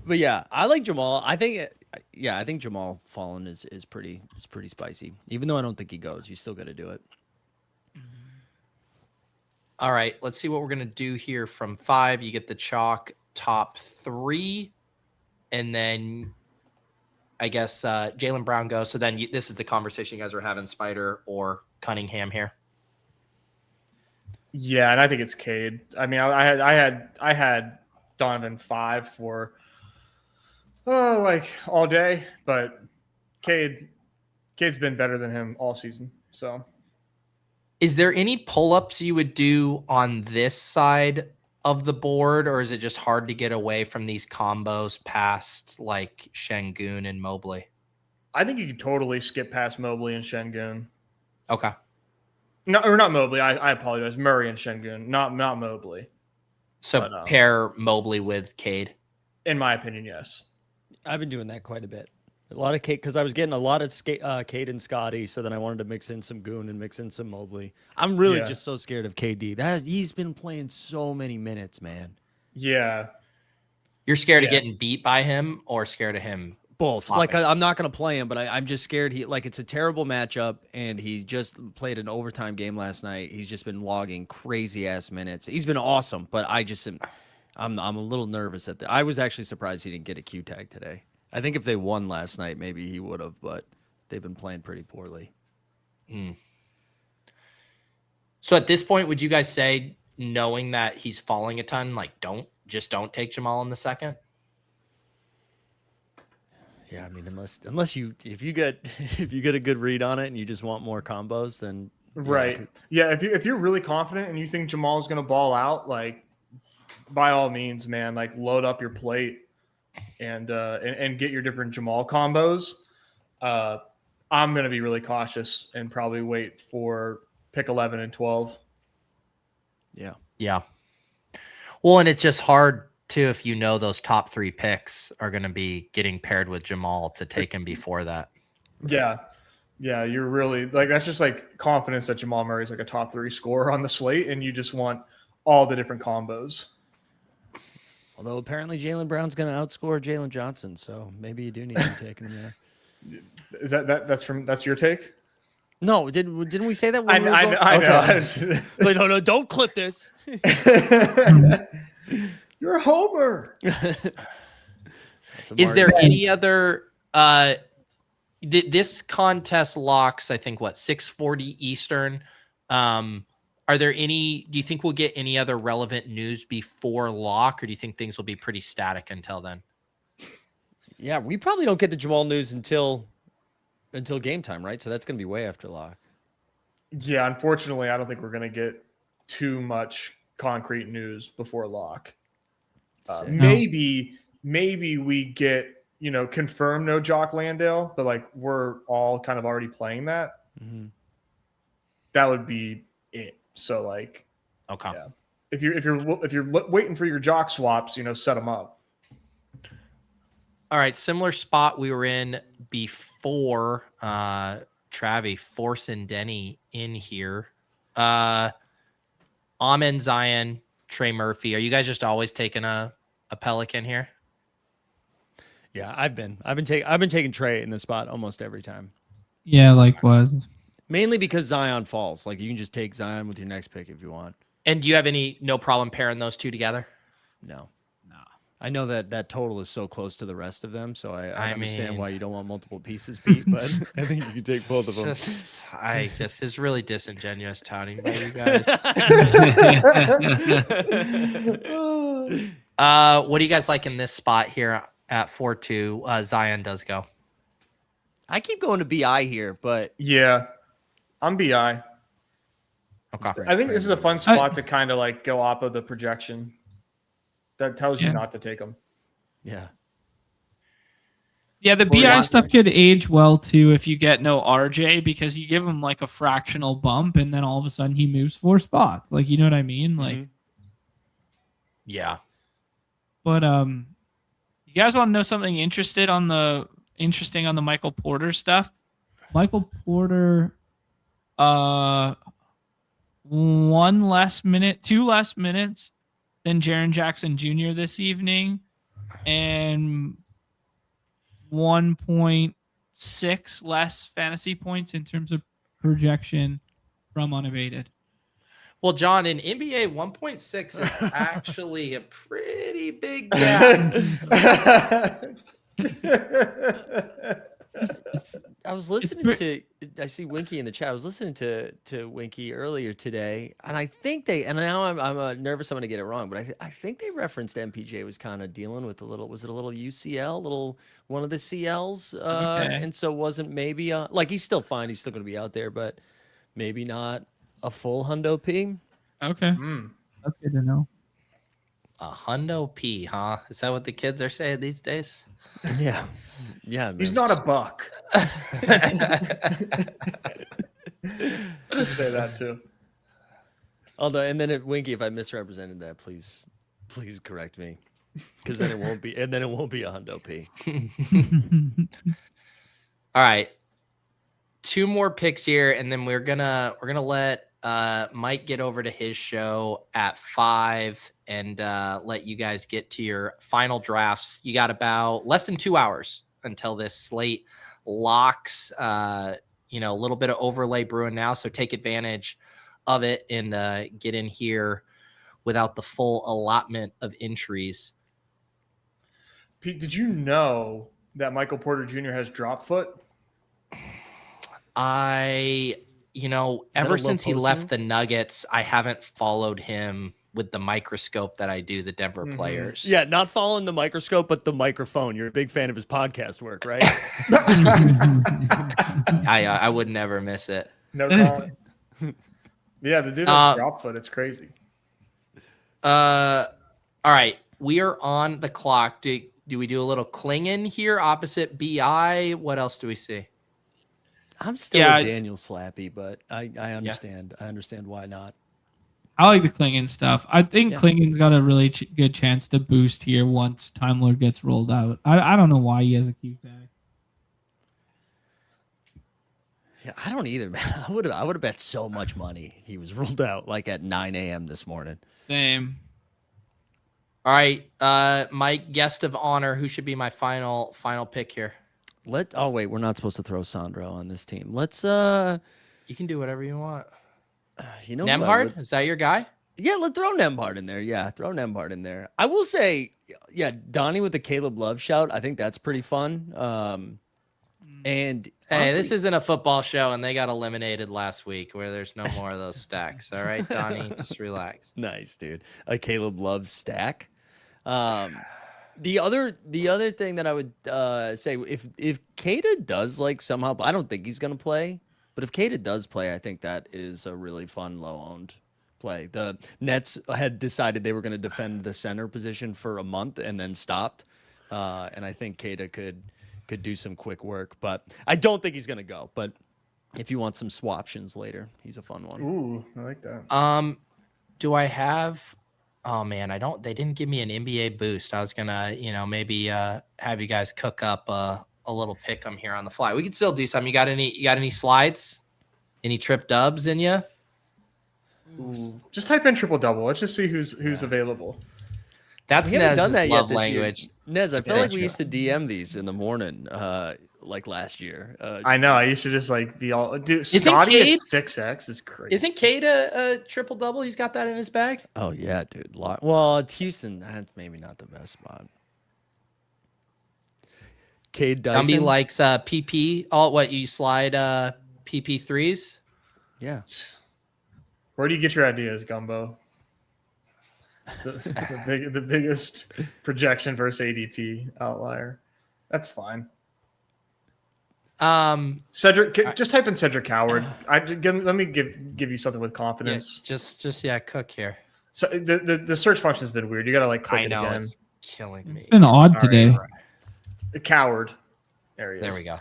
[SPEAKER 2] yeah, I like Jamal. I think Jamal falling is pretty spicy. Even though I don't think he goes, you still got to do it.
[SPEAKER 1] All right, let's see what we're going to do here from 5. You get the chalk top 3, and then I guess Jaylen Brown goes. So then this is the conversation you guys were having, Spider or Cunningham here.
[SPEAKER 3] Yeah, and I think it's Cade. I mean, I had Donovan 5 for like all day, but Cade's been better than him all season. So,
[SPEAKER 1] is there any pull-ups you would do on this side of the board, or is it just hard to get away from these combos past like Şengün and Mobley?
[SPEAKER 3] I think you could totally skip past Mobley and Şengün.
[SPEAKER 1] Okay.
[SPEAKER 3] No, or not Mobley. I apologize. Murray and Şengün, not Mobley.
[SPEAKER 1] So
[SPEAKER 3] But,
[SPEAKER 1] pair Mobley with Cade.
[SPEAKER 3] In my opinion, yes.
[SPEAKER 2] I've been doing that quite a bit. A lot of Cade, because I was getting a lot of Cade and Scotty, so then I wanted to mix in some Goon and mix in some Mobley. I'm really just so scared of KD. He's been playing so many minutes, man.
[SPEAKER 3] Yeah.
[SPEAKER 1] You're scared of getting beat by him or scared of him?
[SPEAKER 2] Both.
[SPEAKER 1] flopping?
[SPEAKER 2] Like, I'm not going to play him, but I'm just scared. It's a terrible matchup, and he just played an overtime game last night. He's just been logging crazy-ass minutes. He's been awesome, but I'm a little nervous at that. I was actually surprised he didn't get a Q tag today. I think if they won last night, maybe he would have, but they've been playing pretty poorly.
[SPEAKER 1] So at this point, would you guys say, knowing that he's falling a ton, like don't take Jamal in the second?
[SPEAKER 2] Yeah, I mean, if you get a good read on it and you just want more combos, then
[SPEAKER 3] right. Yeah, if you're really confident and you think Jamal is going to ball out, like by all means, man, like load up your plate and get your different Jamal combos. I'm going to be really cautious and probably wait for pick 11 and 12.
[SPEAKER 2] Yeah.
[SPEAKER 1] Well, and it's just hard too if you know those top 3 picks are going to be getting paired with Jamal to take him before that.
[SPEAKER 3] Yeah. Yeah, you're really like that's just like confidence that Jamal Murray is like a top 3 scorer on the slate, and you just want all the different combos.
[SPEAKER 2] Although apparently Jaylen Brown's going to outscore Jalen Johnson, so maybe you do need to take him there.
[SPEAKER 3] Is that's your take?
[SPEAKER 2] No, didn't we say that?
[SPEAKER 3] I know.
[SPEAKER 2] Like, no, don't clip this.
[SPEAKER 3] You're a homer.
[SPEAKER 1] Is there any other this contest locks, I think, 6:40 Eastern? Are there any, do you think we'll get any other relevant news before lock, or do you think things will be pretty static until then?
[SPEAKER 2] Yeah, we probably don't get the Jamal news until game time, right? So that's going to be way after lock.
[SPEAKER 3] Yeah, unfortunately, I don't think we're going to get too much concrete news before lock. Maybe we get, confirm no Jock Landale, but like we're all kind of already playing that.
[SPEAKER 2] Mm-hmm.
[SPEAKER 3] That would be it. So like,
[SPEAKER 1] okay,
[SPEAKER 3] yeah. If you're waiting for your Jock swaps, set them up.
[SPEAKER 1] All right, similar spot we were in before. Travi forcing Denny in here. Amen, Zion, Trey Murphy. Are you guys just always taking a Pelican here?
[SPEAKER 2] Yeah, I've been taking Trey in the spot almost every time.
[SPEAKER 4] Yeah, likewise.
[SPEAKER 2] Mainly because Zion falls. Like you can just take Zion with your next pick if you want.
[SPEAKER 1] And do you have no problem pairing those two together?
[SPEAKER 2] No. I know that total is so close to the rest of them, so I understand why you don't want multiple pieces beat, but I think you can take both of them.
[SPEAKER 1] It's really disingenuous touting by you guys. What do you guys like in this spot here at 4-2? Zion does go.
[SPEAKER 2] I keep going to BI here, but
[SPEAKER 3] yeah, I'm BI.
[SPEAKER 1] Okay.
[SPEAKER 3] I think this is a fun spot to kind of like go off of the projection. That tells you not to take them.
[SPEAKER 2] Yeah.
[SPEAKER 4] Yeah, the BI stuff could age well too if you get no RJ, because you give him like a fractional bump and then all of a sudden he moves 4 spots. Like, you know what I mean? Like,
[SPEAKER 1] yeah.
[SPEAKER 4] But you guys want to know something interesting on the Michael Porter stuff? Michael Porter, 2 less minutes than Jaren Jackson Jr. this evening, and 1.6 less fantasy points in terms of projection from unabated.
[SPEAKER 1] Well, John, in NBA, 1.6 is actually a pretty big gap.
[SPEAKER 2] I was listening to, I see Winky in the chat. I was listening to Winky earlier today, and I think and now I'm nervous I'm going to get it wrong, but I think they referenced MPJ was kind of dealing with was it a little UCL, one of the CLs, and so wasn't maybe, like he's still fine, he's still going to be out there, but maybe not a full hundo P.
[SPEAKER 4] Okay. That's good to know.
[SPEAKER 1] A hundo P, huh? Is that what the kids are saying these days?
[SPEAKER 2] Yeah. Yeah.
[SPEAKER 3] He's
[SPEAKER 2] man.
[SPEAKER 3] not a buck. I'd say that too.
[SPEAKER 2] Although, and then Winky, if I misrepresented that, please correct me, because then it won't be, and then it won't be a hundo P.
[SPEAKER 1] All right, 2 more picks here, and then we're gonna let Mike get over to his show at 5 and let you guys get to your final drafts. You got about less than 2 hours until this slate locks. A little bit of overlay brewing now, so take advantage of it and get in here without the full allotment of entries.
[SPEAKER 3] Pete, did you know that Michael Porter Jr. has drop foot?
[SPEAKER 1] Ever since he left the Nuggets, I haven't followed him with the microscope that I do the Denver players.
[SPEAKER 2] Yeah, not following the microscope, but the microphone. You're a big fan of his podcast work, right?
[SPEAKER 1] I would never miss it.
[SPEAKER 3] No comment. Yeah, the dude has drop foot. It's crazy.
[SPEAKER 1] All right, we are on the clock. Do we do a little Klingon here opposite BI? What else do we see?
[SPEAKER 2] I'm still a Daniel Slappy, but I understand.
[SPEAKER 1] Yeah.
[SPEAKER 2] I understand why not.
[SPEAKER 4] I like the Klingon stuff. I think Klingon's got a really good chance to boost here once Time Lord gets rolled out. I don't know why he has a Q tag.
[SPEAKER 2] Yeah, I don't either, man. I would have bet so much money he was ruled out like at 9 a.m. this morning.
[SPEAKER 4] Same.
[SPEAKER 1] All right, Mike, guest of honor. Who should be my final pick here?
[SPEAKER 2] Oh wait, we're not supposed to throw Sandro on this team. Let's
[SPEAKER 1] You can do whatever you want. Nembhard, is that your guy?
[SPEAKER 2] Yeah, let's throw Nembhard in there. Yeah, throw Nembhard in there. I will say, yeah, Donnie with the Caleb Love shout. I think that's pretty fun. And
[SPEAKER 1] hey, this isn't a football show, and they got eliminated last week where there's no more of those stacks. All right, Donnie, just relax.
[SPEAKER 2] Nice, dude. A Caleb Love stack. The other thing that I would say, if Kata does somehow, I don't think he's gonna play, but if Kata does play, I think that is a really fun low-owned play. The Nets had decided they were going to defend the center position for a month and then stopped, and I think Kata could do some quick work, but I don't think he's gonna go. But if you want some swaptions later, he's a fun one.
[SPEAKER 3] Ooh, I like that.
[SPEAKER 1] Do I have? Oh man, I don't. They didn't give me an NBA boost. I was gonna, maybe have you guys cook up a little pick 'em here on the fly. We could still do something. You got any slides? Any trip dubs in you?
[SPEAKER 3] Just type in triple double. Let's just see who's available.
[SPEAKER 1] That's
[SPEAKER 2] we haven't
[SPEAKER 1] Nez's
[SPEAKER 2] done that
[SPEAKER 1] love
[SPEAKER 2] yet this
[SPEAKER 1] language.
[SPEAKER 2] year. Nez, I feel like we used to DM these in the morning, like last year.
[SPEAKER 3] I know. I used to just be all. Dude,
[SPEAKER 1] Isn't
[SPEAKER 3] Scotty
[SPEAKER 1] Cade-
[SPEAKER 3] at 6X is crazy.
[SPEAKER 1] Isn't Cade a triple double? He's got that in his bag.
[SPEAKER 2] Oh yeah, dude. Well, it's Houston. That's maybe not the best spot. Cade Dyson.
[SPEAKER 1] Gumby likes PP. Oh, what you slide PP threes?
[SPEAKER 2] Yeah.
[SPEAKER 3] Where do you get your ideas, Gumbo? The biggest projection versus ADP outlier. That's fine. Cedric, just type in Cedric Howard. Let me give you something with confidence.
[SPEAKER 1] Yeah, just cook here.
[SPEAKER 3] So the search function has been weird. You gotta click it again.
[SPEAKER 1] It's killing me.
[SPEAKER 4] It's been odd today.
[SPEAKER 3] The Coward areas.
[SPEAKER 1] There we go.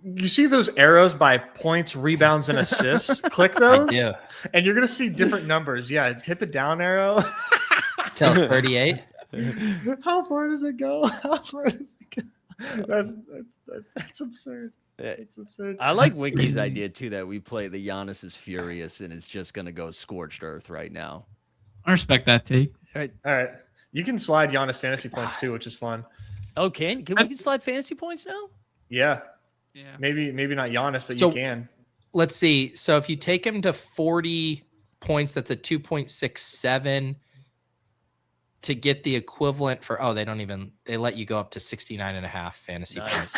[SPEAKER 3] You see those arrows by points, rebounds, and assists? Click those, and you're gonna see different numbers. Yeah, hit the down arrow.
[SPEAKER 1] Till 38.
[SPEAKER 3] How far does it go? How far does it go? That's absurd. It's absurd.
[SPEAKER 2] I like Winky's idea too that we play the Giannis is furious and is just gonna go scorched earth right now.
[SPEAKER 4] I respect that take.
[SPEAKER 3] All right. You can slide Giannis fantasy points too, which is fun.
[SPEAKER 2] Oh, can we slide fantasy points now?
[SPEAKER 3] Yeah.
[SPEAKER 4] Yeah.
[SPEAKER 3] Maybe not Giannis, but you can.
[SPEAKER 1] Let's see. So if you take him to 40 points, that's a 2.67 to get the equivalent for they let you go up to 69.5 fantasy points.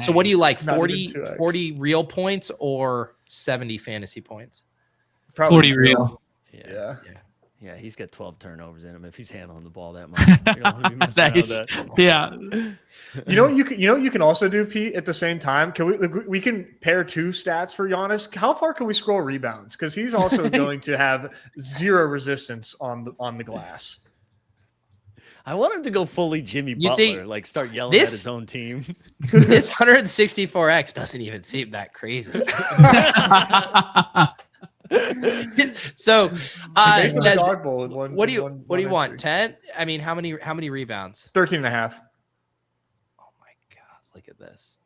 [SPEAKER 1] So what do you like? 40 real points or 70 fantasy points?
[SPEAKER 3] Probably
[SPEAKER 4] 40 real.
[SPEAKER 2] Yeah, he's got 12 turnovers in him if he's handling the ball that much. You don't want to be messing around with that.
[SPEAKER 4] Yeah.
[SPEAKER 3] You know what you can also do, Pete, at the same time? Can we can pair two stats for Giannis? How far can we scroll rebounds? Because he's also going to have zero resistance on the glass.
[SPEAKER 2] I want him to go fully Jimmy
[SPEAKER 1] You
[SPEAKER 2] Butler,
[SPEAKER 1] think
[SPEAKER 2] like start yelling at
[SPEAKER 1] this-
[SPEAKER 2] his own team.
[SPEAKER 1] This 164X doesn't even seem that crazy. So,
[SPEAKER 3] Make him a
[SPEAKER 1] Des,
[SPEAKER 3] dog bowl in one-
[SPEAKER 1] what do you
[SPEAKER 3] one-
[SPEAKER 1] what do you
[SPEAKER 3] one
[SPEAKER 1] want?
[SPEAKER 3] entry.
[SPEAKER 1] 10? I mean, how many rebounds?
[SPEAKER 3] 13 and a half.
[SPEAKER 1] Oh my God, look at this.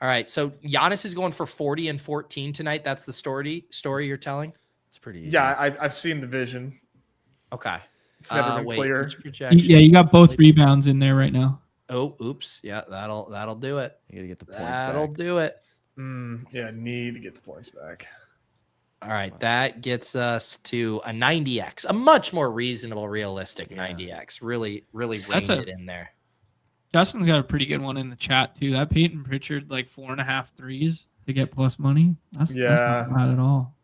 [SPEAKER 1] All right, so Giannis is going for 40 and 14 tonight. That's the story you're telling?
[SPEAKER 2] It's pretty easy.
[SPEAKER 3] Yeah, I've seen the vision.
[SPEAKER 1] Okay.
[SPEAKER 3] It's never been
[SPEAKER 1] Wait,
[SPEAKER 3] clear.
[SPEAKER 1] which projection?
[SPEAKER 4] Yeah, you got both rebounds in there right now.
[SPEAKER 1] Oh, oops. Yeah, that'll do it.
[SPEAKER 2] You gotta get the points
[SPEAKER 1] That'll
[SPEAKER 2] back.
[SPEAKER 1] do it.
[SPEAKER 3] Yeah, need to get the points back.
[SPEAKER 1] All right, that gets us to a 90X, a much more reasonable, realistic 90X. Really
[SPEAKER 4] That's
[SPEAKER 1] reined it in there.
[SPEAKER 4] Justin's got a pretty good one in the chat too. That Peyton Pritchard like 4.5 threes to get plus money. That's not bad at all.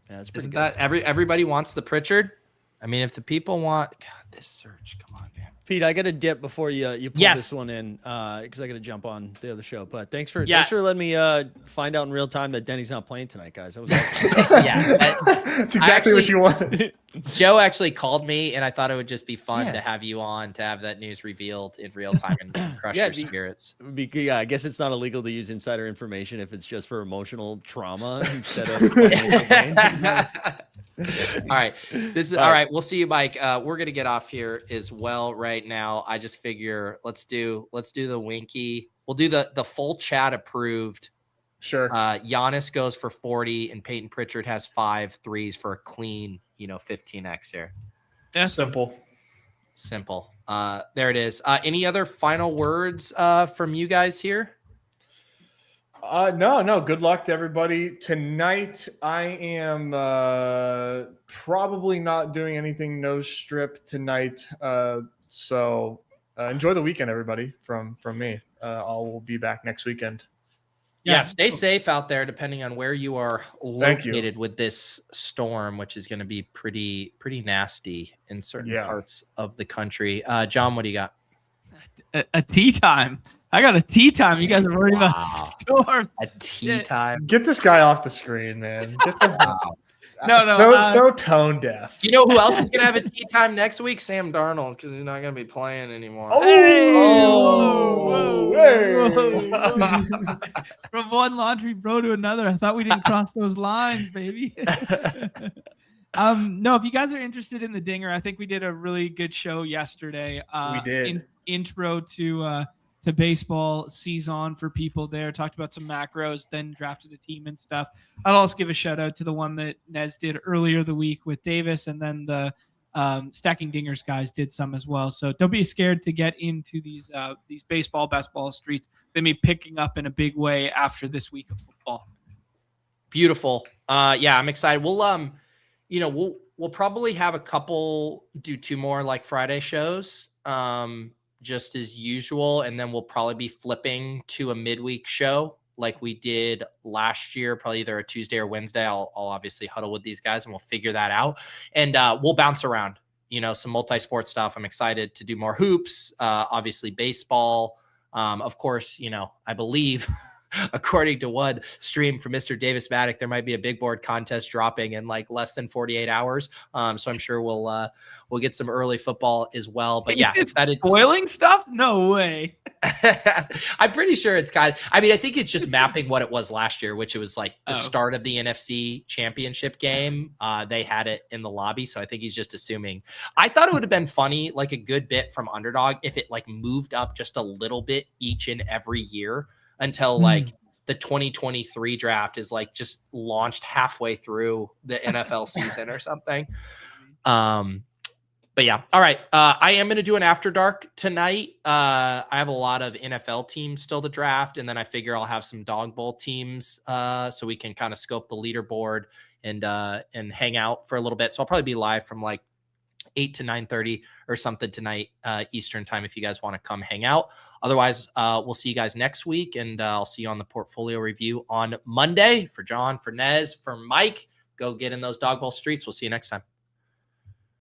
[SPEAKER 2] Yeah, it's pretty
[SPEAKER 1] Isn't
[SPEAKER 2] good.
[SPEAKER 1] that everybody wants the Pritchard? I mean, if the people want, God, this search, come on, man.
[SPEAKER 2] Pete, I got to dip before you pull
[SPEAKER 1] Yes.
[SPEAKER 2] this one in because I got to jump on the other show. But thanks for
[SPEAKER 1] Yeah.
[SPEAKER 2] letting me find out in real time that Denny's not playing tonight, guys. That was awesome.
[SPEAKER 1] Yeah,
[SPEAKER 3] That's exactly what you want.
[SPEAKER 1] Joe actually called me, and I thought it would just be fun
[SPEAKER 2] Yeah.
[SPEAKER 1] to have you on to have that news revealed in real time and crush
[SPEAKER 2] Yeah,
[SPEAKER 1] your
[SPEAKER 2] the-
[SPEAKER 1] spirits.
[SPEAKER 2] Yeah, I guess it's not illegal to use insider information if it's just for emotional trauma instead of.
[SPEAKER 1] All right. This is all right. We'll see you, Mike. We're gonna get off here as well right now. I just figure let's do the winky. We'll do the full chat approved.
[SPEAKER 3] Sure.
[SPEAKER 1] Giannis goes for 40 and Peyton Pritchard has 5 threes for a clean, 15X here.
[SPEAKER 4] Yeah.
[SPEAKER 3] Simple.
[SPEAKER 1] Simple. There it is. Any other final words from you guys here?
[SPEAKER 3] No. Good luck to everybody. Tonight, I am probably not doing anything no strip tonight. So enjoy the weekend, everybody, from me. I'll be back next weekend.
[SPEAKER 1] Yeah, stay safe out there, depending on where you are
[SPEAKER 3] Thank you.
[SPEAKER 1] located with this storm, which is going to be pretty nasty in certain parts of the country. John, what do you got?
[SPEAKER 4] A tea time. I got a tea time. You guys are worried about storm.
[SPEAKER 1] A tea time.
[SPEAKER 3] Get this guy off the screen, man. Get the
[SPEAKER 4] No,
[SPEAKER 3] so tone deaf.
[SPEAKER 1] Do you know who else is going to have a tea time next week? Sam Darnold, because he's not going to be playing anymore.
[SPEAKER 4] From one laundry bro to another. I thought we didn't cross those lines, baby. No, if you guys are interested in the Dinger, I think we did a really good show yesterday.
[SPEAKER 3] We did.
[SPEAKER 4] Intro to baseball season for people there. Talked about some macros, then drafted a team and stuff. I'll also give a shout out to the one that Nez did earlier the week with Davis, and then the Stacking Dingers guys did some as well. So don't be scared to get into these baseball, basketball streets. They may be picking up in a big way after this week of football.
[SPEAKER 1] Beautiful. Yeah, I'm excited. We'll we'll probably have a couple, do 2 more like Friday shows, just as usual, and then we'll probably be flipping to a midweek show like we did last year, probably either a Tuesday or Wednesday. I'll obviously huddle with these guys and we'll figure that out, and we'll bounce around, some multi-sport stuff. I'm excited to do more hoops, obviously baseball. Of course, I believe according to one stream from Mr. Davis Maddock, there might be a big board contest dropping in like less than 48 hours. So I'm sure we'll get some early football as well. But yeah, excited.
[SPEAKER 4] Spoiling stuff? No way.
[SPEAKER 1] I'm pretty sure it's I think it's just mapping what it was last year, which it was like the start of the NFC championship game. They had it in the lobby. So I think he's just assuming. I thought it would have been funny, like a good bit from Underdog, if it like moved up just a little bit each and every year until like the 2023 draft is like just launched halfway through the NFL season or something. But yeah. All right. I am going to do an after dark tonight. I have a lot of NFL teams still to draft. And then I figure I'll have some dog bowl teams so we can kind of scope the leaderboard and hang out for a little bit. So I'll probably be live from like 8 to 9:30 or something tonight, Eastern time, if you guys want to come hang out. Otherwise, we'll see you guys next week, and I'll see you on the portfolio review on Monday. For John, for Nez, for Mike, go get in those dog bowl streets. We'll see you next time.